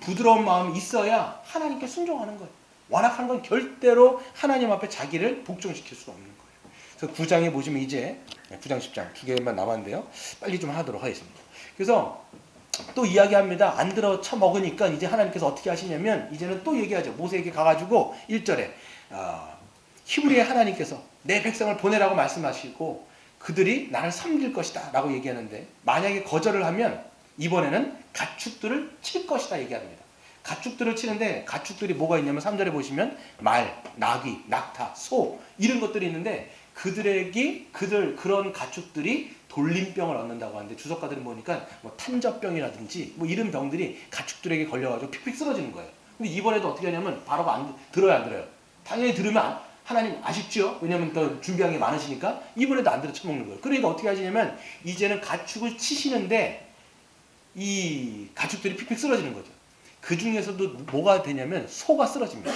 부드러운 마음이 있어야 하나님께 순종하는 거예요. 완악한 건 절대로 하나님 앞에 자기를 복종시킬 수 없는 거예요. 그래서 9장에 보시면 이제 9장 10장 두 개만 남았는데요. 빨리 좀 하도록 하겠습니다. 그래서 또 이야기합니다. 안 들어 쳐먹으니까 이제 하나님께서 어떻게 하시냐면 이제는 또 얘기하죠. 모세에게 가가지고 1절에 히브리의 하나님께서 내 백성을 보내라고 말씀하시고 그들이 나를 섬길 것이다 라고 얘기하는데 만약에 거절을 하면 이번에는 가축들을 칠 것이다 얘기합니다. 가축들을 치는데 가축들이 뭐가 있냐면 3절에 보시면 말, 나귀, 낙타, 소 이런 것들이 있는데 그런 가축들이 돌림병을 얻는다고 하는데 주석가들은 보니까 뭐 탄저병이라든지 뭐 이런 병들이 가축들에게 걸려가지고 픽픽 쓰러지는 거예요. 근데 이번에도 어떻게 하냐면 바로가 들어요 안 들어요? 당연히 들으면 하나님 아쉽죠? 왜냐면 또 준비한 게 많으시니까 이번에도 안 들어 쳐먹는 거예요. 그러니까 어떻게 하시냐면 이제는 가축을 치시는데 이 가축들이 픽픽 쓰러지는 거죠. 그 중에서도 뭐가 되냐면 소가 쓰러집니다.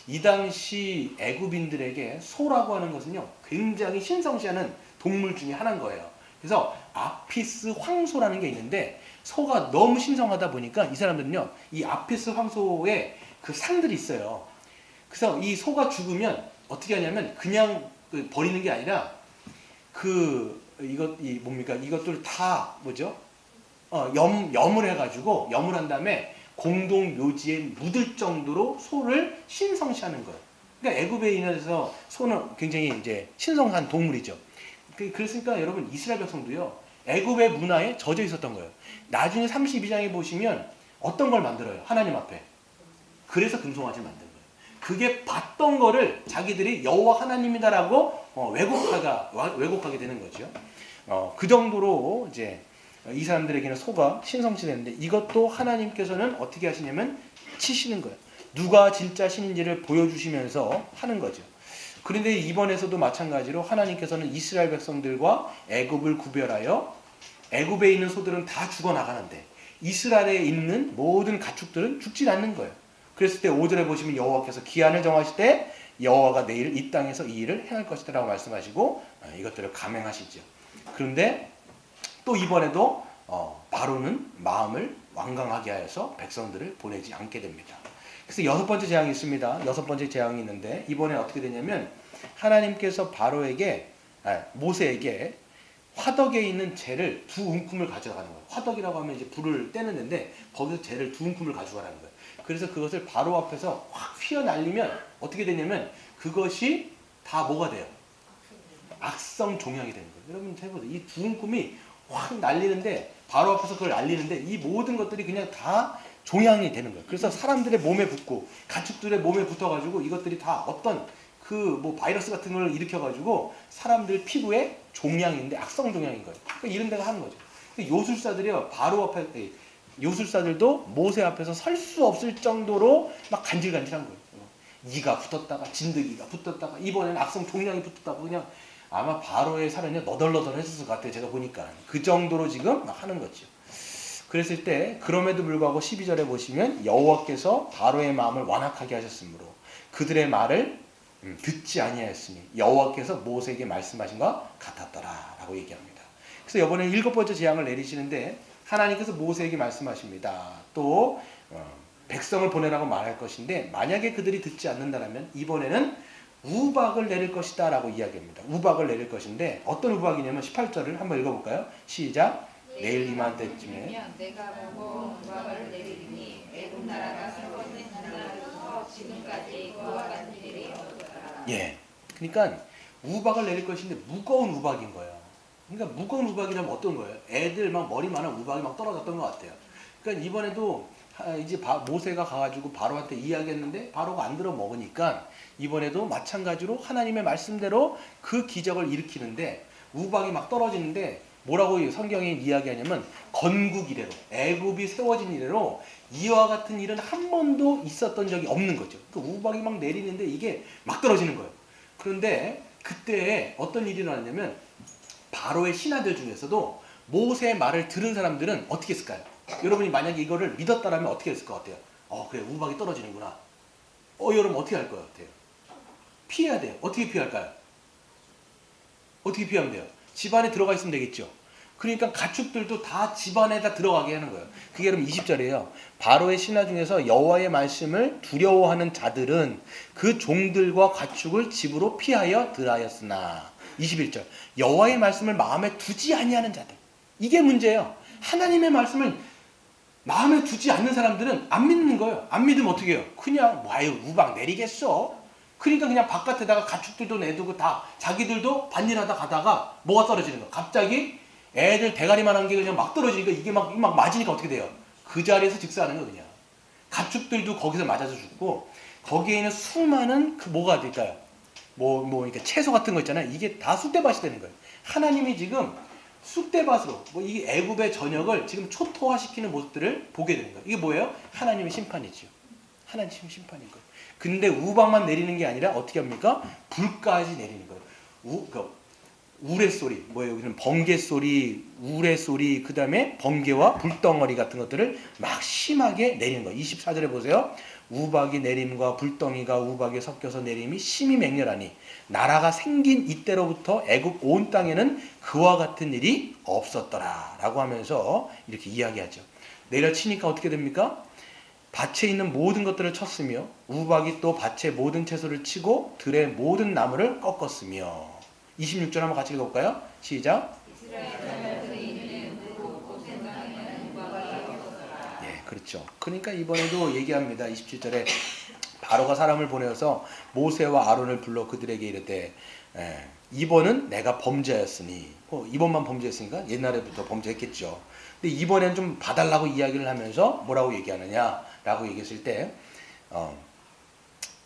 이 당시 애굽인들에게 소라고 하는 것은요 굉장히 신성시하는 동물 중에 하나인 거예요. 그래서 아피스 황소라는 게 있는데 소가 너무 신성하다 보니까 이 사람들은요 이 아피스 황소에 그 상들이 있어요. 그래서 이 소가 죽으면 어떻게 하냐면 그냥 버리는 게 아니라 이것들 다 뭐죠? 염을 해가지고 염을 한 다음에 공동 묘지에 묻을 정도로 소를 신성시하는 거예요. 그러니까 애굽에 인해서 소는 굉장히 이제 신성한 동물이죠. 그랬으니까 여러분 이스라엘 백성도요 애굽의 문화에 젖어 있었던 거예요. 나중에 32장에 보시면 어떤 걸 만들어요? 하나님 앞에. 그래서 금송아지를 만든 거예요. 그게 봤던 거를 자기들이 여호와 하나님이다라고 왜곡하게 되는 거죠. 그 정도로 이제 이 사람들에게는 소가 신성시 되는데 이것도 하나님께서는 어떻게 하시냐면 치시는 거예요. 누가 진짜 신인지를 보여주시면서 하는 거죠. 그런데 이번에서도 마찬가지로 하나님께서는 이스라엘 백성들과 애굽을 구별하여 애굽에 있는 소들은 다 죽어나가는데 이스라엘에 있는 모든 가축들은 죽지 않는 거예요. 그랬을 때 5절에 보시면 여호와께서 기한을 정하실 때 여호와가 내일 이 땅에서 이 일을 행할 것이다 라고 말씀하시고 이것들을 감행하시죠. 그런데 또 이번에도 바로는 마음을 완강하게 하여서 백성들을 보내지 않게 됩니다. 그래서 6번째 재앙이 있습니다. 6번째 재앙이 있는데 이번에 어떻게 되냐면 하나님께서 모세에게 화덕에 있는 재를 두 움큼을 가져가는 거예요. 화덕이라고 하면 이제 불을 떼는 데인데 거기서 재를 두 움큼을 가져가라는 거예요. 그래서 그것을 바로 앞에서 확 휘어날리면 어떻게 되냐면 그것이 다 뭐가 돼요? 악성 종양이 되는 거예요. 여러분 해보세요. 이 두 움큼이 확 날리는데 바로 앞에서 그걸 날리는데 이 모든 것들이 그냥 다 종양이 되는 거예요. 그래서 사람들의 몸에 붙고 가축들의 몸에 붙어가지고 이것들이 다 어떤 그 뭐 바이러스 같은 걸 일으켜가지고 사람들 피부에 종양인데 악성 종양인 거예요. 그러니까 이런 데가 하는 거죠. 요술사들이요 바로 앞에 요술사들도 모세 앞에서 설 수 없을 정도로 막 간질간질한 거예요. 이가 붙었다가 진드기가 붙었다가 이번에는 악성 종양이 붙었다고 그냥 아마 바로의 살은요 너덜너덜 했을 것 같아요. 제가 보니까 그 정도로 지금 막 하는 거죠. 그랬을 때 그럼에도 불구하고 12절에 보시면 여호와께서 바로의 마음을 완악하게 하셨으므로 그들의 말을 듣지 아니하였으니 여호와께서 모세에게 말씀하신 것 같았더라 라고 얘기합니다. 그래서 이번에 7번째 재앙을 내리시는데 하나님께서 모세에게 말씀하십니다. 또 백성을 보내라고 말할 것인데 만약에 그들이 듣지 않는다면 이번에는 우박을 내릴 것이다 라고 이야기합니다. 우박을 내릴 것인데 어떤 우박이냐면 18절을 한번 읽어볼까요? 시작. 내일 이맘때쯤에 내가 보고 우박을 내리니 애굽 나라가 세워진 날부터 지금까지 그와 같은 일이 없었더라. 예, 그러니까 우박을 내릴 것인데 무거운 우박인 거예요. 그러니까 무거운 우박이라면 어떤 거예요? 애들 막 머리만한 우박이 막 떨어졌던 것 같아요. 그러니까 이번에도 이제 모세가 가가지고 바로한테 이야기했는데 바로가 안 들어 먹으니까 이번에도 마찬가지로 하나님의 말씀대로 그 기적을 일으키는데 우박이 막 떨어지는데 뭐라고 성경이 이야기하냐면 건국 이래로 애굽이 세워진 이래로 이와 같은 일은 한 번도 있었던 적이 없는 거죠. 그 우박이 막 내리는데 이게 막 떨어지는 거예요. 그런데 그때 어떤 일이 일어났냐면 바로의 신하들 중에서도 모세의 말을 들은 사람들은 어떻게 했을까요? 여러분이 만약에 이거를 믿었다라면 어떻게 했을 것 같아요? 그래 우박이 떨어지는구나. 여러분 어떻게 할 것 같아요? 피해야 돼요. 어떻게 피할까요? 어떻게 피하면 돼요? 집안에 들어가 있으면 되겠죠. 그러니까 가축들도 다 집안에다 들어가게 하는 거예요. 그게 여러분 20절이에요. 바로의 신하 중에서 여호와의 말씀을 두려워하는 자들은 그 종들과 가축을 집으로 피하여 들어하였으나 21절 여호와의 말씀을 마음에 두지 아니하는 자들 이게 문제예요. 하나님의 말씀을 마음에 두지 않는 사람들은 안 믿는 거예요. 안 믿으면 어떻게 해요? 그냥 아유 우박 내리겠어. 그러니까 그냥 바깥에다가 가축들도 내두고 다 자기들도 반일하다 가다가 뭐가 떨어지는 거야. 갑자기 애들 대가리만한 게 그냥 막 떨어지니까 이게 막 맞으니까 어떻게 돼요? 그 자리에서 즉사하는 거 그냥. 가축들도 거기서 맞아서 죽고 거기에 있는 수많은 그 뭐가 될까요? 그러니까 채소 같은 거 있잖아요. 이게 다 쑥대밭이 되는 거예요. 하나님이 지금 쑥대밭으로 이 애굽의 전역을 지금 초토화시키는 모습들을 보게 되는 거예요. 이게 뭐예요? 하나님의 심판이죠. 하나님의 심판인 거예요. 근데 우박만 내리는 게 아니라 어떻게 합니까? 불까지 내리는 거예요. 우레소리, 여기는 번개소리, 우레소리, 그 다음에 번개와 불덩어리 같은 것들을 막 심하게 내리는 거예요. 24절에 보세요. 우박이 내림과 불덩이가 우박에 섞여서 내림이 심히 맹렬하니 나라가 생긴 이때로부터 애굽 온 땅에는 그와 같은 일이 없었더라 라고 하면서 이렇게 이야기하죠. 내려치니까 어떻게 됩니까? 밭에 있는 모든 것들을 쳤으며 우박이 또 밭의 모든 채소를 치고 들의 모든 나무를 꺾었으며 26절 한번 같이 읽어볼까요? 시작. 예, 그렇죠. 그러니까 이번에도 얘기합니다. 27절에 바로가 사람을 보내어서 모세와 아론을 불러 그들에게 이르되 이번은 내가 범죄하였으니 이번만 범죄했으니까 옛날에부터 범죄했겠죠. 근데 이번엔 좀 봐달라고 이야기를 하면서 뭐라고 얘기하느냐라고 얘기했을 때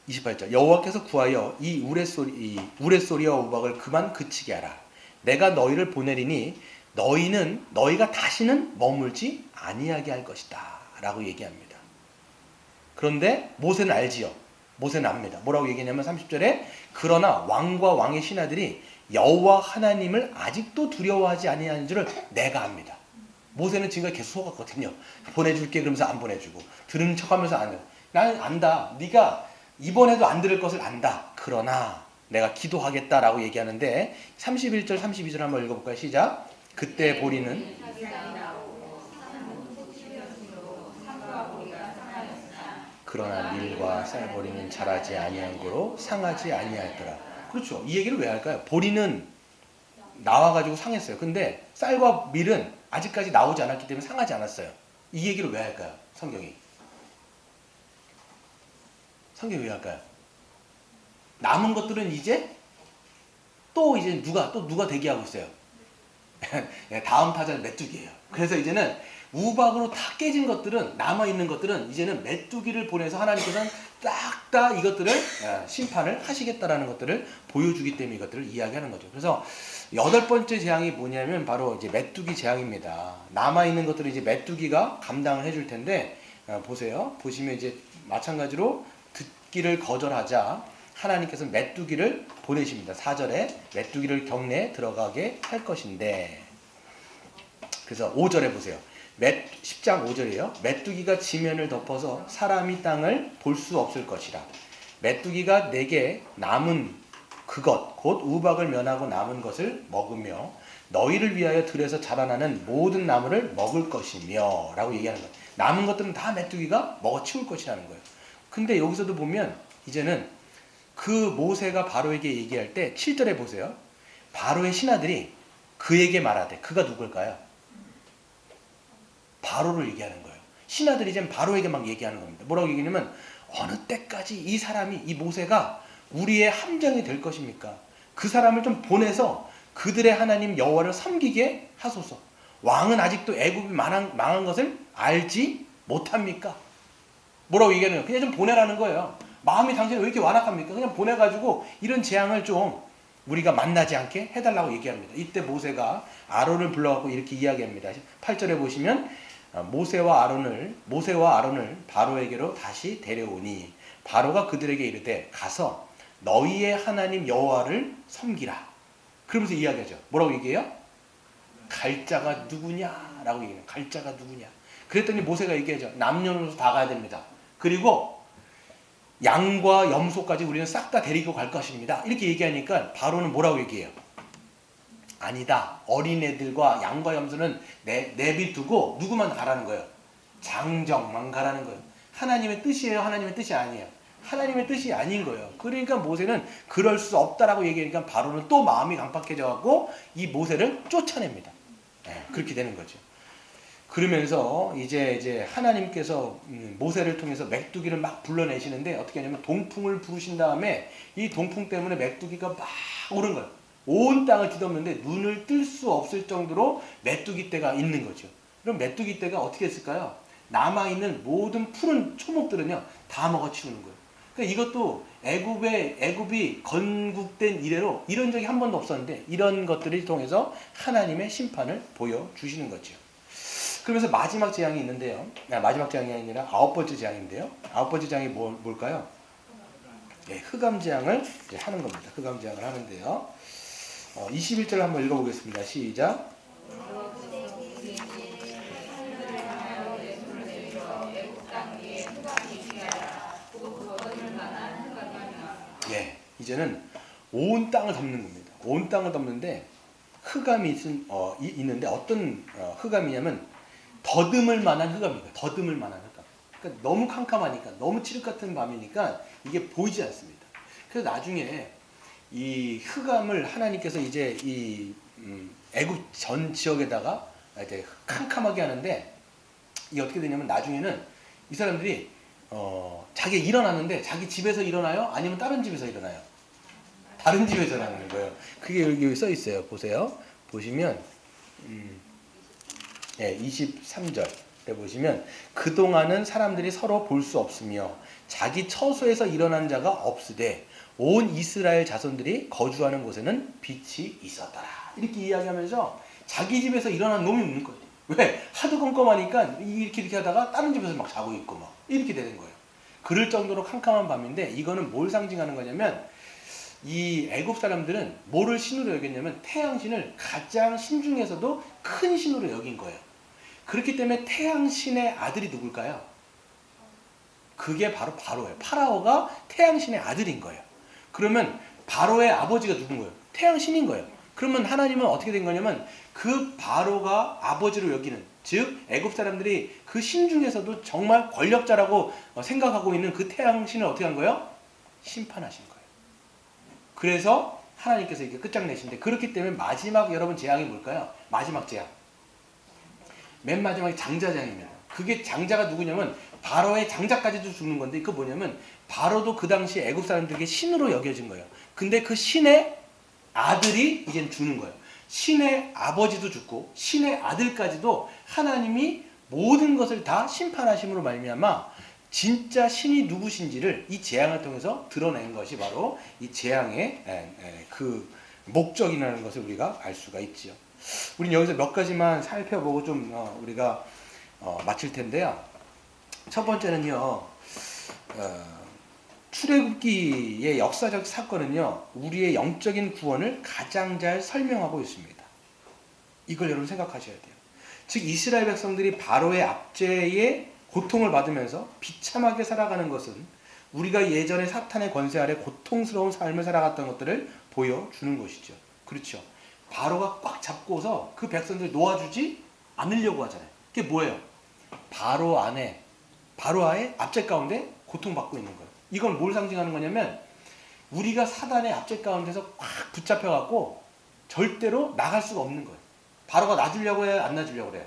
28절 여호와께서 구하여 이 우레소리와 우박을 그만 그치게 하라. 내가 너희를 보내리니 너희가 다시는 머물지 아니하게 할 것이다 라고 얘기합니다. 그런데 모세는 알지요. 모세는 압니다. 뭐라고 얘기하냐면 30절에 그러나 왕과 왕의 신하들이 여호와 하나님을 아직도 두려워하지 아니하는 줄을 내가 압니다. 모세는 지금까지 계속 속았거든요. 보내줄게 그러면서 안 보내주고 들은 척하면서 안 해요. 나는 안다. 네가 이번에도 안 들을 것을 안다. 그러나 내가 기도하겠다라고 얘기하는데 31절 32절 한번 읽어볼까요? 시작. 그때 보리는 그러나 밀과 쌀보리는 자라지 아니한 거로 상하지 아니하였더라. 그렇죠. 이 얘기를 왜 할까요? 보리는 나와가지고 상했어요. 근데 쌀과 밀은 아직까지 나오지 않았기 때문에 상하지 않았어요. 이 얘기를 왜 할까요? 성경이 왜 할까요? 남은 것들은 이제 누가 대기하고 있어요? 다음 타자는 메뚜기예요. 그래서 이제는 우박으로 다 깨진 것들은, 남아있는 것들은 이제는 메뚜기를 보내서 하나님께서는 딱 다 이것들을 심판을 하시겠다라는 것들을 보여주기 때문에 이것들을 이야기하는 거죠. 그래서 8번째 재앙이 뭐냐면 바로 이제 메뚜기 재앙입니다. 남아있는 것들을 이제 메뚜기가 감당을 해줄 텐데, 보세요. 보시면 이제 마찬가지로 듣기를 거절하자 하나님께서 메뚜기를 보내십니다. 4절에 메뚜기를 경내에 들어가게 할 것인데, 그래서 5절에 보세요. 10장 5절이에요. 메뚜기가 지면을 덮어서 사람이 땅을 볼 수 없을 것이라. 메뚜기가 내게 남은 그것 곧 우박을 면하고 남은 것을 먹으며 너희를 위하여 들에서 자라나는 모든 나무를 먹을 것이며 라고 얘기하는 거예요. 남은 것들은 다 메뚜기가 먹어치울 것이라는 거예요. 근데 여기서도 보면 이제는 그 모세가 바로에게 얘기할 때 7절에 보세요. 바로의 신하들이 그에게 말하되, 그가 누굴까요? 바로를 얘기하는 거예요. 신하들이 이제 바로에게 막 얘기하는 겁니다. 뭐라고 얘기하냐면, 어느 때까지 이 사람이, 이 모세가 우리의 함정이 될 것입니까? 그 사람을 좀 보내서 그들의 하나님 여호와를 섬기게 하소서. 왕은 아직도 애굽이 망한 것을 알지 못합니까? 뭐라고 얘기하는 거예요? 그냥 좀 보내라는 거예요. 마음이 당신은 왜 이렇게 완악합니까? 그냥 보내가지고 이런 재앙을 좀 우리가 만나지 않게 해달라고 얘기합니다. 이때 모세가 아론을 불러갖고 이렇게 이야기합니다. 8절에 보시면 모세와 아론을 바로에게로 다시 데려오니 바로가 그들에게 이르되 가서 너희의 하나님 여호와를 섬기라. 그러면서 이야기하죠. 뭐라고 얘기해요? 갈자가 누구냐라고 얘기해요. 갈자가 누구냐. 그랬더니 모세가 얘기하죠. 남녀노소 다 가야 됩니다. 그리고 양과 염소까지 우리는 싹 다 데리고 갈 것입니다. 이렇게 얘기하니까 바로는 뭐라고 얘기해요? 아니다. 어린애들과 양과 염소는 내비두고 누구만 가라는 거예요? 장정만 가라는 거예요. 하나님의 뜻이에요? 하나님의 뜻이 아니에요? 하나님의 뜻이 아닌 거예요. 그러니까 모세는 그럴 수 없다라고 얘기하니까 바로는 또 마음이 강팍해져갖고 이 모세를 쫓아냅니다. 그렇게 되는 거죠. 그러면서 이제 하나님께서 모세를 통해서 메뚜기를 막 불러내시는데 어떻게 하냐면 동풍을 부르신 다음에 이 동풍 때문에 메뚜기가 막 오른 거예요. 온 땅을 뒤덮는데 눈을 뜰 수 없을 정도로 메뚜기 떼가 있는 거죠. 그럼 메뚜기 떼가 어떻게 했을까요? 남아있는 모든 푸른 초목들은요 다 먹어치우는 거예요. 그러니까 이것도 애굽이 건국된 이래로 이런 적이 한 번도 없었는데 이런 것들을 통해서 하나님의 심판을 보여주시는 거죠. 그러면서 마지막 재앙이 있는데요. 마지막 재앙이 아니라 9번째 재앙인데요. 9번째 재앙이 뭘까요? 네, 흑암 재앙을 이제 하는 겁니다. 흑암 재앙을 하는데요. 21절 한번 읽어보겠습니다. 시작. 예, 이제는 온 땅을 덮는 겁니다. 온 땅을 덮는데 흑암이 있는데 어떤 흑암이냐면 더듬을 만한 흑암입니다. 더듬을 만한 흑암. 그러니까 너무 캄캄하니까, 너무 칠흑 같은 밤이니까 이게 보이지 않습니다. 그래서 나중에 이 흑암을 하나님께서 이제 이 애굽 전 지역에다가 이제 캄캄하게 하는데 이게 어떻게 되냐면 나중에는 이 사람들이 자기 일어났는데 자기 집에서 일어나요? 아니면 다른 집에서 일어나요? 다른 집에서 일어나는 거예요. 그게 여기 써 있어요. 보세요. 보시면 23절에 보시면 그동안은 사람들이 서로 볼 수 없으며 자기 처소에서 일어난 자가 없으되 온 이스라엘 자손들이 거주하는 곳에는 빛이 있었더라. 이렇게 이야기하면서 자기 집에서 일어난 놈이 없는 거예요. 왜? 하도 껌껌하니까 이렇게 하다가 다른 집에서 막 자고 있고 막 이렇게 되는 거예요. 그럴 정도로 캄캄한 밤인데 이거는 뭘 상징하는 거냐면 이 애굽 사람들은 뭐를 신으로 여겼냐면 태양신을 가장 신 중에서도 큰 신으로 여긴 거예요. 그렇기 때문에 태양신의 아들이 누굴까요? 그게 바로 바로예요. 파라오가 태양신의 아들인 거예요. 그러면 바로의 아버지가 누군 거예요? 태양신인 거예요. 그러면 하나님은 어떻게 된 거냐면 그 바로가 아버지로 여기는, 즉 애굽 사람들이 그 신 중에서도 정말 권력자라고 생각하고 있는 그 태양신을 어떻게 한 거예요? 심판하신 거예요. 그래서 하나님께서 이렇게 끝장내신데, 그렇기 때문에 마지막 여러분 재앙이 뭘까요? 마지막 재앙. 맨 마지막에 장자장입니다. 그게 장자가 누구냐면 바로의 장자까지도 죽는 건데, 그 뭐냐면 바로도 그 당시 애굽 사람들에게 신으로 여겨진 거예요. 근데 그 신의 아들이 이젠 죽는 거예요. 신의 아버지도 죽고 신의 아들까지도 하나님이 모든 것을 다 심판하심으로 말미암아 진짜 신이 누구신지를 이 재앙을 통해서 드러낸 것이 바로 이 재앙의 그 목적이라는 것을 우리가 알 수가 있지요. 우리는 여기서 몇 가지만 살펴보고 좀 우리가 마칠 텐데요. 첫 번째는요, 출애굽기의 역사적 사건은요, 우리의 영적인 구원을 가장 잘 설명하고 있습니다. 이걸 여러분 생각하셔야 돼요. 즉 이스라엘 백성들이 바로의 압제에 고통을 받으면서 비참하게 살아가는 것은 우리가 예전에 사탄의 권세 아래 고통스러운 삶을 살아갔던 것들을 보여주는 것이죠. 그렇죠. 바로가 꽉 잡고서 그 백성들을 놓아주지 않으려고 하잖아요. 그게 뭐예요? 바로아의 압제 가운데 고통받고 있는 거예요. 이건 뭘 상징하는 거냐면 우리가 사단의 압제 가운데서 꽉 붙잡혀갖고 절대로 나갈 수가 없는 거예요. 바로가 놔주려고 해요? 안 놔주려고 그래요?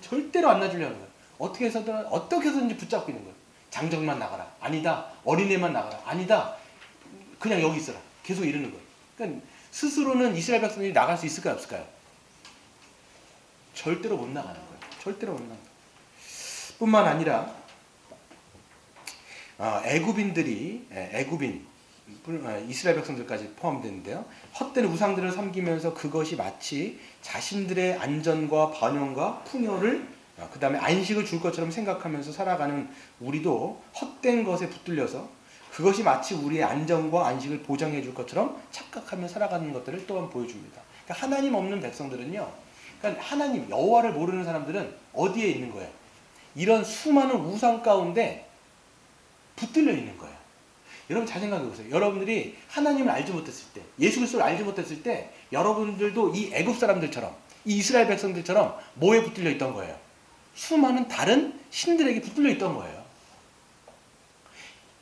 절대로 안 놔주려는 거예요. 어떻게 해서든지 붙잡고 있는 거예요. 장정만 나가라. 아니다. 어린애만 나가라. 아니다. 그냥 여기 있어라. 계속 이러는 거예요. 그러니까 스스로는 이스라엘 백성들이 나갈 수 있을까요? 없을까요? 절대로 못 나가는 거예요. 절대로 못 나가는 거예요. 뿐만 아니라 애굽인 이스라엘 백성들까지 포함되는데요. 헛된 우상들을 섬기면서 그것이 마치 자신들의 안전과 번영과 풍요를 그 다음에 안식을 줄 것처럼 생각하면서 살아가는 우리도 헛된 것에 붙들려서 그것이 마치 우리의 안전과 안식을 보장해 줄 것처럼 착각하며 살아가는 것들을 또한 보여줍니다. 그러니까 하나님 없는 백성들은요, 그러니까 하나님 여호와를 모르는 사람들은 어디에 있는 거예요? 이런 수많은 우상 가운데 붙들려 있는 거예요. 여러분 잘 생각해 보세요. 여러분들이 하나님을 알지 못했을 때, 예수 그리스도를 알지 못했을 때 여러분들도 이 애굽 사람들처럼, 이 이스라엘 백성들처럼 뭐에 붙들려 있던 거예요? 수많은 다른 신들에게 붙들려 있던 거예요.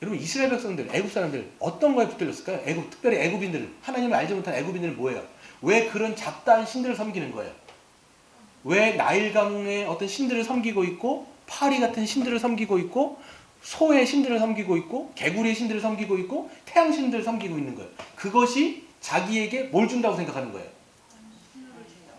여러분 이스라엘 백성들, 애굽 사람들 어떤 거에 붙들렸을까요? 특별히 애굽인들, 하나님을 알지 못한 애굽인들은 뭐예요? 왜 그런 잡다한 신들을 섬기는 거예요? 왜 나일강의 어떤 신들을 섬기고 있고, 파리 같은 신들을 섬기고 있고, 소의 신들을 섬기고 있고, 개구리의 신들을 섬기고 있고, 태양 신들을 섬기고 있는 거예요. 그것이 자기에게 뭘 준다고 생각하는 거예요?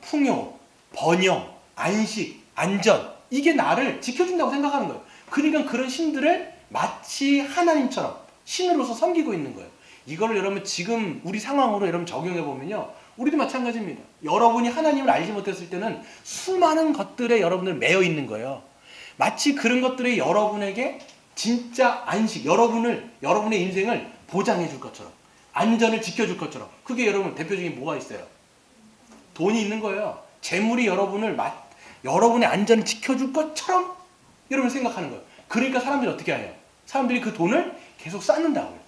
풍요, 번영, 안식, 안전, 이게 나를 지켜준다고 생각하는 거예요. 그러니까 그런 신들을 마치 하나님처럼 신으로서 섬기고 있는 거예요. 이거를 여러분 지금 우리 상황으로 여러분 적용해 보면요, 우리도 마찬가지입니다. 여러분이 하나님을 알지 못했을 때는 수많은 것들에 여러분들 매여 있는 거예요. 마치 그런 것들이 여러분에게 진짜 안식, 여러분의 인생을 보장해 줄 것처럼, 안전을 지켜줄 것처럼. 그게 여러분 대표적인 뭐가 있어요? 돈이 있는 거예요. 재물이 여러분의 안전을 지켜줄 것처럼 여러분 생각하는 거예요. 그러니까 사람들이 어떻게 해요? 사람들이 그 돈을 계속 쌓는다고요.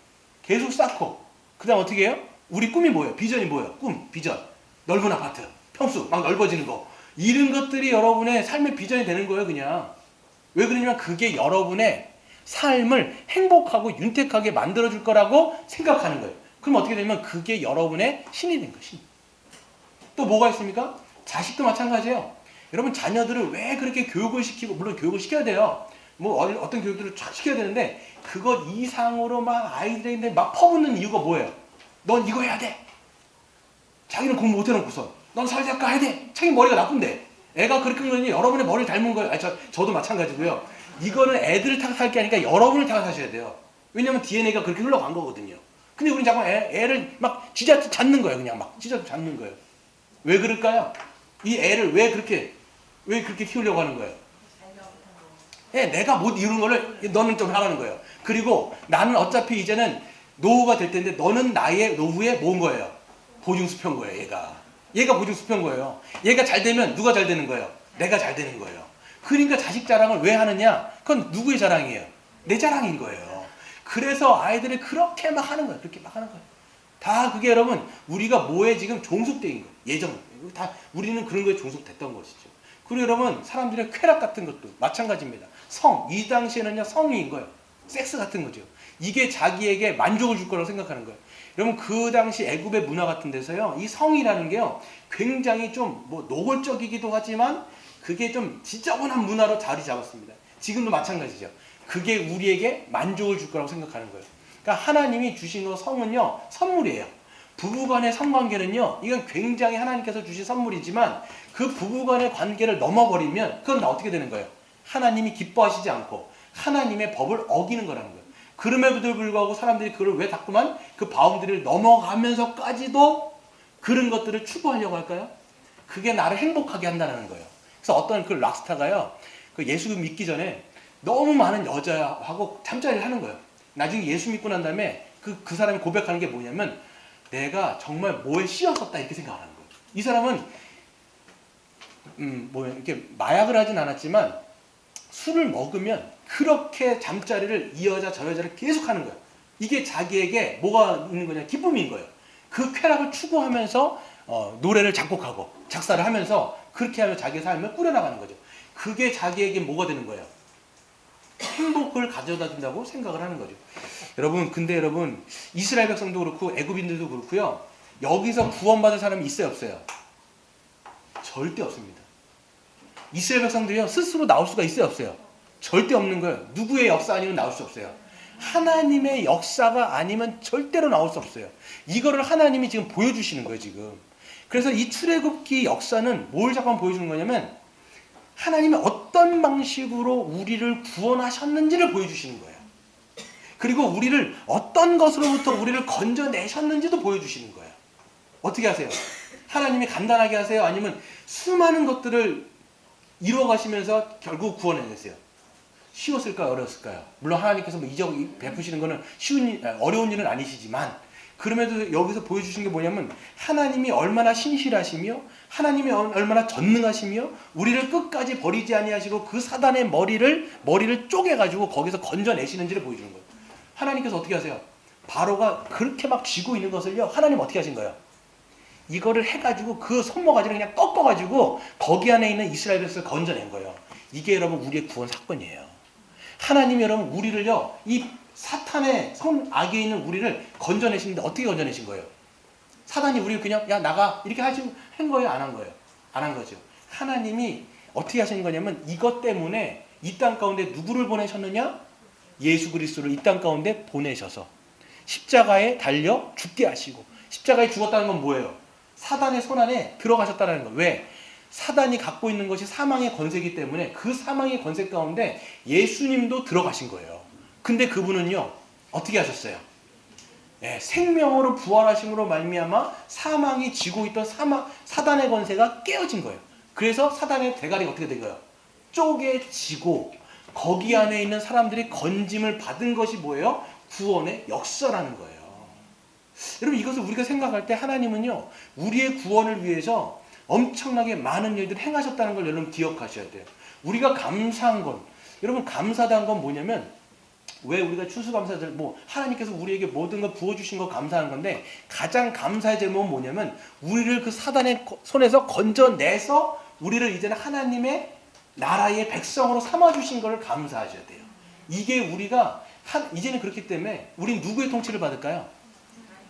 계속 쌓고, 그 다음 어떻게 해요? 우리 꿈이 뭐예요? 비전이 뭐예요? 비전. 넓은 아파트, 평수, 막 넓어지는 거. 이런 것들이 여러분의 삶의 비전이 되는 거예요, 그냥. 왜 그러냐면 그게 여러분의 삶을 행복하고 윤택하게 만들어줄 거라고 생각하는 거예요. 그럼 어떻게 되면 그게 여러분의 신이 된 거예요, 신. 또 뭐가 있습니까? 자식도 마찬가지예요. 여러분 자녀들을 왜 그렇게 교육을 시키고, 물론 교육을 시켜야 돼요. 뭐 어떤 교육들을 쫙 시켜야 되는데 그것 이상으로 막 아이들한테 막 퍼붓는 이유가 뭐예요? 넌 이거 해야 돼. 자기는 공부 못해놓고서 넌 사회학과 해야 돼. 자기 머리가 나쁜데. 애가 그렇게 그러니 여러분의 머리를 닮은 거예요. 저도 마찬가지고요. 이거는 애들을 탓할 게 아니라 여러분을 탓하셔야 돼요. 왜냐면 DNA가 그렇게 흘러간 거거든요. 근데 우리는 자꾸 애를 막 쥐잡듯 잡는 거예요. 그냥 막 쥐잡듯 잡는 거예요. 왜 그럴까요? 이 애를 왜 그렇게 키우려고 하는 거예요? 내가 못 이루는 거를 너는 좀 하라는 거예요. 그리고 나는 어차피 이제는 노후가 될 텐데 너는 나의 노후에 뭔 거예요? 보증수표인 거예요. 얘가 보증수표인 거예요. 얘가 잘 되면 누가 잘 되는 거예요? 내가 잘 되는 거예요. 그러니까 자식 자랑을 왜 하느냐? 그건 누구의 자랑이에요? 내 자랑인 거예요. 그래서 아이들을 그렇게 막 하는 거예요. 그렇게 막 하는 거예요. 다 그게 여러분 우리가 뭐에 지금 종속된 거예요. 예전 다 우리는 그런 거에 종속됐던 것이죠. 그리고 여러분 사람들의 쾌락 같은 것도 마찬가지입니다. 이 당시에는요 성인 거예요. 섹스 같은 거죠. 이게 자기에게 만족을 줄 거라고 생각하는 거예요. 여러분 그 당시 애굽의 문화 같은 데서요, 이 성이라는 게요 굉장히 좀 뭐 노골적이기도 하지만 그게 좀 지저분한 문화로 자리 잡았습니다. 지금도 마찬가지죠. 그게 우리에게 만족을 줄 거라고 생각하는 거예요. 그러니까 하나님이 주신 거 성은요 선물이에요. 부부간의 성관계는요 이건 굉장히 하나님께서 주신 선물이지만 그 부부간의 관계를 넘어버리면 그건 어떻게 되는 거예요? 하나님이 기뻐하시지 않고 하나님의 법을 어기는 거라는 거예요. 그럼에도 불구하고 사람들이 그걸 왜 자꾸만 그 바운드리를 넘어가면서까지도 그런 것들을 추구하려고 할까요? 그게 나를 행복하게 한다는 거예요. 그래서 어떤 그 락스타가요, 그 예수 믿기 전에 너무 많은 여자하고 잠자리를 하는 거예요. 나중에 예수 믿고 난 다음에 그 사람이 고백하는 게 뭐냐면 내가 정말 뭐에 씌었었다 이렇게 생각하는 거예요. 이 사람은 이렇게 마약을 하진 않았지만 술을 먹으면 그렇게 잠자리를 이 여자 저 여자를 계속 하는 거예요. 이게 자기에게 뭐가 있는 거냐? 기쁨인 거예요. 그 쾌락을 추구하면서 노래를 작곡하고 작사를 하면서 그렇게 하면 자기의 삶을 꾸려나가는 거죠. 그게 자기에게 뭐가 되는 거예요? 행복을 가져다 준다고 생각을 하는 거죠. 여러분, 근데 여러분 이스라엘 백성도 그렇고 애굽인들도 그렇고요. 여기서 구원받을 사람이 있어요, 없어요? 절대 없습니다. 이스라엘 백성들이요 스스로 나올 수가 있어요, 없어요? 절대 없는 거예요. 누구의 역사 아니면 나올 수 없어요. 하나님의 역사가 아니면 절대로 나올 수 없어요. 이거를 하나님이 지금 보여주시는 거예요, 지금. 그래서 이 출애굽기 역사는 뭘 잠깐 보여주는 거냐면 하나님이 어떤 방식으로 우리를 구원하셨는지를 보여주시는 거예요. 그리고 우리를 어떤 것으로부터 우리를 건져내셨는지도 보여주시는 거예요. 어떻게 하세요? 하나님이 간단하게 하세요? 아니면 수많은 것들을 이루어가시면서 결국 구원해내세요? 쉬웠을까요? 어려웠을까요? 물론 하나님께서 뭐 이적 베푸시는 거는 어려운 일은 아니시지만 그럼에도 여기서 보여주신 게 뭐냐면 하나님이 얼마나 신실하시며 하나님이 얼마나 전능하시며 우리를 끝까지 버리지 아니하시고 그 사단의 머리를 쪼개가지고 거기서 건져내시는지를 보여주는 거예요. 하나님께서 어떻게 하세요? 바로가 그렇게 막 쥐고 있는 것을요 하나님 어떻게 하신 거예요? 이거를 해가지고 그 손모가지를 그냥 꺾어가지고 거기 안에 있는 이스라엘 백성을 건져낸 거예요. 이게 여러분 우리의 구원 사건이에요. 하나님이 여러분 우리를요 이 사탄의 손 악에 있는 우리를 건져내시는데 어떻게 건져내신 거예요? 사단이 우리를 그냥 야 나가 이렇게 한 거예요? 안 한 거예요? 안 한 거죠. 하나님이 어떻게 하신 거냐면 이것 때문에 이 땅 가운데 누구를 보내셨느냐? 예수 그리스도를 이 땅 가운데 보내셔서 십자가에 달려 죽게 하시고 십자가에 죽었다는 건 뭐예요? 사단의 손 안에 들어가셨다는 거. 왜? 사단이 갖고 있는 것이 사망의 권세이기 때문에 그 사망의 권세 가운데 예수님도 들어가신 거예요. 근데 그분은요 어떻게 하셨어요? 생명으로 부활하심으로 말미암아 사망이 쥐고 있던 사단의 권세가 깨어진 거예요. 그래서 사단의 대가리가 어떻게 된 거예요? 쪼개지고 거기 안에 있는 사람들이 건짐을 받은 것이 뭐예요? 구원의 역사라는 거예요. 여러분 이것을 우리가 생각할 때 하나님은요 우리의 구원을 위해서 엄청나게 많은 일들을 행하셨다는 걸 여러분 기억하셔야 돼요. 우리가 감사한 건 여러분 감사한 건 뭐냐면 왜 우리가 추수감사절 하나님께서 우리에게 모든 걸 부어주신 거 감사한 건데 가장 감사의 제목은 뭐냐면 우리를 그 사단의 손에서 건져내서 우리를 이제는 하나님의 나라의 백성으로 삼아주신 것을 감사하셔야 돼요. 이게 우리가 이제는 그렇기 때문에 우린 누구의 통치를 받을까요?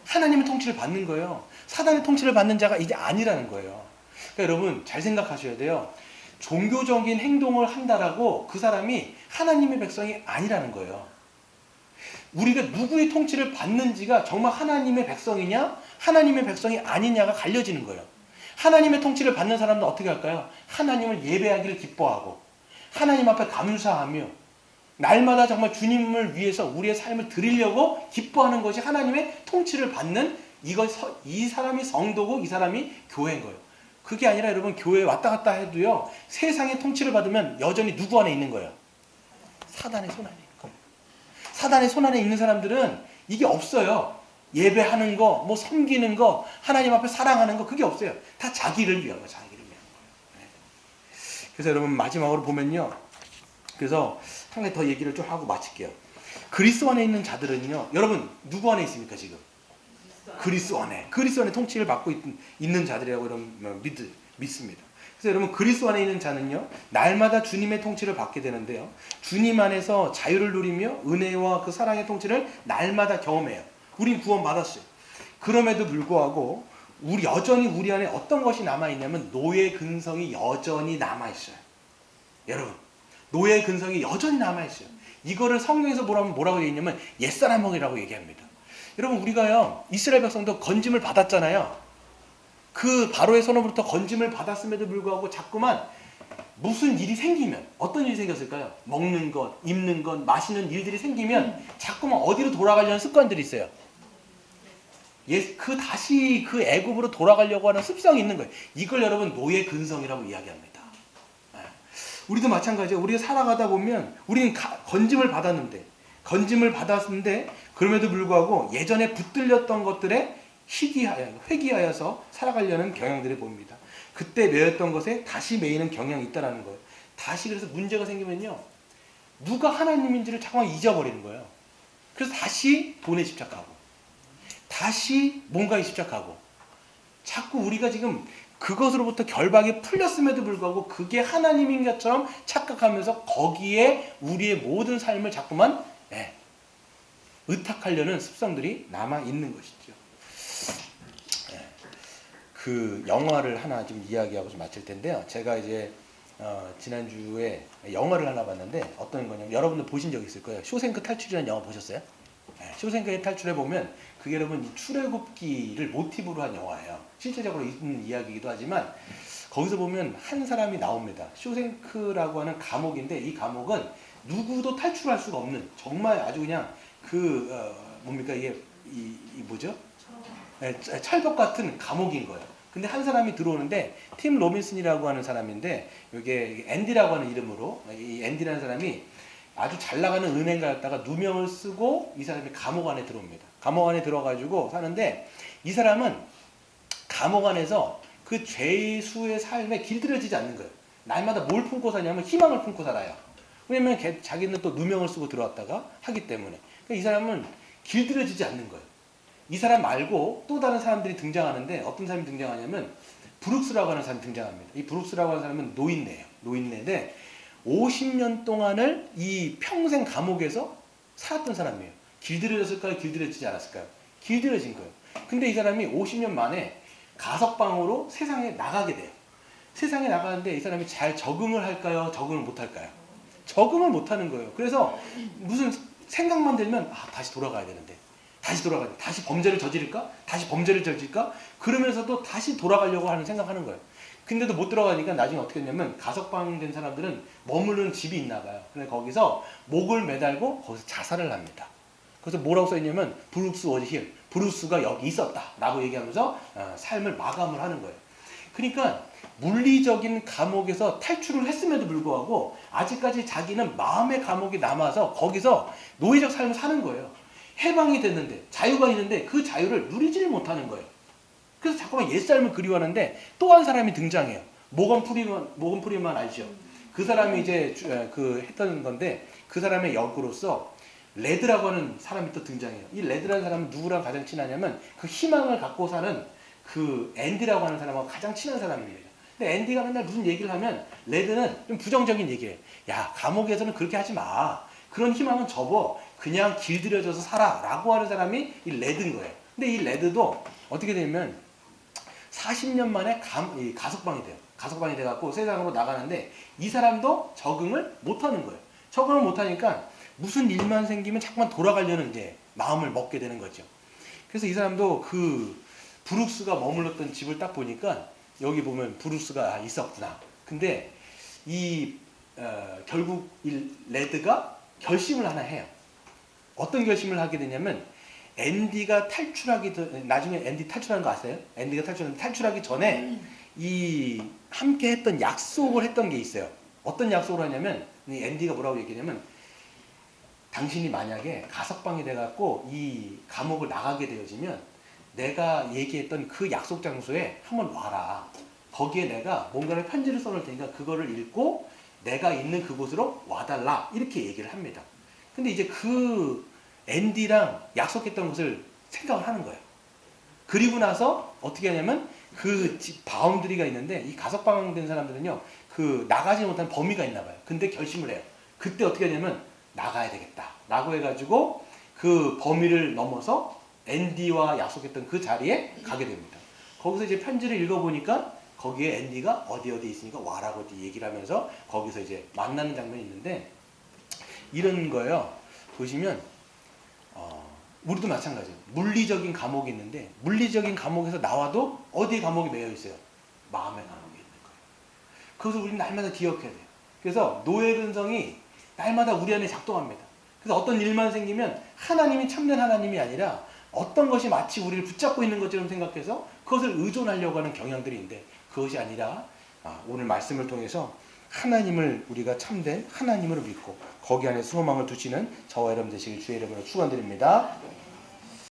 하나님의 통치를 받는 거예요. 사단의 통치를 받는 자가 이제 아니라는 거예요. 그러니까 여러분 잘 생각하셔야 돼요. 종교적인 행동을 한다라고 그 사람이 하나님의 백성이 아니라는 거예요. 우리가 누구의 통치를 받는지가 정말 하나님의 백성이냐 하나님의 백성이 아니냐가 갈려지는 거예요. 하나님의 통치를 받는 사람은 어떻게 할까요? 하나님을 예배하기를 기뻐하고 하나님 앞에 감사하며 날마다 정말 주님을 위해서 우리의 삶을 드리려고 기뻐하는 것이 하나님의 통치를 받는 이 사람이 성도고 이 사람이 교회인 거예요. 그게 아니라 여러분 교회에 왔다 갔다 해도요 세상의 통치를 받으면 여전히 누구 안에 있는 거예요? 사단의 손 안에 있는 거예요. 사단의 손 안에 있는 사람들은 이게 없어요. 예배하는 거, 섬기는 거, 하나님 앞에 사랑하는 거 그게 없어요. 다 자기를 위한 거, 자기를 위한 거예요. 그래서 여러분 마지막으로 보면요. 그래서 한 가지 더 얘기를 좀 하고 마칠게요. 그리스도 안에 있는 자들은요. 여러분 누구 안에 있습니까 지금? 그리스도 안에 통치를 받고 있는 자들이라고 여러분 믿습니다. 그래서 여러분 그리스도 안에 있는 자는요 날마다 주님의 통치를 받게 되는데요. 주님 안에서 자유를 누리며 은혜와 그 사랑의 통치를 날마다 경험해요. 우린 구원 받았어요. 그럼에도 불구하고 여전히 우리 안에 어떤 것이 남아있냐면 노예 근성이 여전히 남아있어요. 여러분 노예 근성이 여전히 남아있어요. 이거를 성경에서 뭐라고 얘기하냐면 옛사람이라고 얘기합니다. 여러분 우리가요 이스라엘 백성도 건짐을 받았잖아요. 그 바로의 손으로부터 건짐을 받았음에도 불구하고 자꾸만 무슨 일이 생기면 어떤 일이 생겼을까요? 먹는 것, 입는 것, 마시는 일들이 생기면 자꾸만 어디로 돌아가려는 습관들이 있어요. 다시 그 애굽으로 돌아가려고 하는 습성이 있는 거예요. 이걸 여러분 노예 근성이라고 이야기합니다. 우리도 마찬가지예요. 우리가 살아가다 보면 우리는 건짐을 받았는데 그럼에도 불구하고 예전에 붙들렸던 것들에 회귀하여서 살아가려는 경향들을 봅니다. 그때 매였던 것에 다시 매이는 경향이 있다는 거예요. 다시 그래서 문제가 생기면요. 누가 하나님인지를 잠깐 잊어버리는 거예요. 그래서 다시 돈에 집착하고 다시 뭔가에 집착하고 자꾸 우리가 지금 그것으로부터 결박이 풀렸음에도 불구하고 그게 하나님인 것처럼 착각하면서 거기에 우리의 모든 삶을 자꾸만 의탁하려는 습성들이 남아있는 것이죠. 그 영화를 하나 좀 이야기하고 좀 마칠 텐데요. 제가 이제 지난주에 영화를 하나 봤는데 어떤 거냐면 여러분들 보신 적 있을 거예요. 쇼생크 탈출이라는 영화 보셨어요? 쇼생크의 탈출에 보면 그게 여러분 이 출애굽기를 모티브로 한 영화예요. 실제적으로 있는 이야기이기도 하지만 거기서 보면 한 사람이 나옵니다. 쇼생크라고 하는 감옥인데 이 감옥은 누구도 탈출할 수가 없는 정말 아주 그냥 뭡니까 이게 뭐죠? 철벽 같은 감옥인 거예요. 근데 한 사람이 들어오는데 팀 로빈슨이라고 하는 사람인데 이게 앤디라고 하는 이름으로 이 앤디라는 사람이 아주 잘 나가는 은행가였다가 누명을 쓰고 이 사람이 감옥 안에 들어옵니다. 감옥 안에 들어가지고 사는데 이 사람은 감옥 안에서 그 죄수의 삶에 길들여지지 않는 거예요. 날마다 뭘 품고 사냐면 희망을 품고 살아요. 왜냐면 자기는 또 누명을 쓰고 들어왔다가 하기 때문에. 그러니까 이 사람은 길들여지지 않는 거예요. 이 사람 말고 또 다른 사람들이 등장하는데 어떤 사람이 등장하냐면 브룩스라고 하는 사람이 등장합니다. 이 브룩스라고 하는 사람은 노인네예요. 노인네인데 50년 동안을 이 평생 감옥에서 살았던 사람이에요. 길들여졌을까요? 길들여지지 않았을까요? 길들여진 거예요. 근데 이 사람이 50년 만에 가석방으로 세상에 나가게 돼요. 세상에 나가는데 이 사람이 잘 적응을 할까요? 적응을 못 할까요? 적응을 못 하는 거예요. 그래서 무슨 생각만 들면 다시 돌아가야 되는데 다시 범죄를 저지를까? 다시 범죄를 저질까? 그러면서도 다시 돌아가려고 하는 생각하는 거예요. 근데도 못 들어가니까 나중에 어떻게 했냐면 가석방된 사람들은 머무르는 집이 있나 봐요. 그래서 거기서 목을 매달고 거기서 자살을 합니다. 그래서 뭐라고 써있냐면 브룩스 워즈 힐, 브루스가 여기 있었다 라고 얘기하면서 삶을 마감을 하는 거예요. 그러니까 물리적인 감옥에서 탈출을 했음에도 불구하고 아직까지 자기는 마음의 감옥이 남아서 거기서 노예적 삶을 사는 거예요. 해방이 됐는데 자유가 있는데 그 자유를 누리지를 못하는 거예요. 그래서 자꾸만 옛삶을 그리워하는데 또 한 사람이 등장해요. 모건 프리만 알죠? 그 사람이 이제 했던 건데 그 사람의 역으로서 레드라고 하는 사람이 또 등장해요. 이 레드라는 사람은 누구랑 가장 친하냐면 그 희망을 갖고 사는 그 앤디라고 하는 사람하고 가장 친한 사람입니다. 근데 앤디가 맨날 무슨 얘기를 하면 레드는 좀 부정적인 얘기예요. 야, 감옥에서는 그렇게 하지 마. 그런 희망은 접어. 그냥 길들여져서 살아. 라고 하는 사람이 이 레드인 거예요. 근데 이 레드도 어떻게 되면 40년 만에 가석방이 돼요. 가석방이 돼갖고 세상으로 나가는데 이 사람도 적응을 못하는 거예요. 적응을 못하니까 무슨 일만 생기면 자꾸만 돌아가려는 이제 마음을 먹게 되는 거죠. 그래서 이 사람도 그 브룩스가 머물렀던 집을 딱 보니까 여기 보면 브룩스가 있었구나. 근데 결국 이 레드가 결심을 하나 해요. 어떤 결심을 하게 되냐면 앤디가 나중에 앤디 탈출하는 거 아세요? 앤디가 탈출하기 전에 이 함께 했던 약속을 했던 게 있어요. 어떤 약속을 하냐면 이 앤디가 뭐라고 얘기하냐면 당신이 만약에 가석방이 돼갖고 이 감옥을 나가게 되어지면 내가 얘기했던 그 약속 장소에 한번 와라. 거기에 내가 뭔가를 편지를 써놓을 테니까 그거를 읽고 내가 있는 그곳으로 와달라. 이렇게 얘기를 합니다. 근데 이제 그 앤디랑 약속했던 것을 생각을 하는 거예요. 그리고 나서 어떻게 하냐면 그 바운드리가 있는데 이 가석방된 사람들은요 그 나가지 못한 범위가 있나 봐요. 근데 결심을 해요. 그때 어떻게 하냐면 나가야 되겠다 라고 해가지고 그 범위를 넘어서 앤디와 약속했던 그 자리에 가게 됩니다. 거기서 이제 편지를 읽어보니까 거기에 앤디가 어디 있으니까 와라고 얘기를 하면서 거기서 이제 만나는 장면이 있는데 이런 거예요. 보시면 우리도 마찬가지예요. 물리적인 감옥이 있는데 물리적인 감옥에서 나와도 어디에 감옥이 매여 있어요? 마음의 감옥이 있는 거예요. 그것을 우리는 날마다 기억해야 돼요. 그래서 노예 근성이 날마다 우리 안에 작동합니다. 그래서 어떤 일만 생기면 하나님이 참된 하나님이 아니라 어떤 것이 마치 우리를 붙잡고 있는 것처럼 생각해서 그것을 의존하려고 하는 경향들이 있는데 그것이 아니라 오늘 말씀을 통해서 하나님을 우리가 참된 하나님으로 믿고 거기 안에 소망을 두시는 저와 여러분 되시길 주의 이름으로 축원드립니다.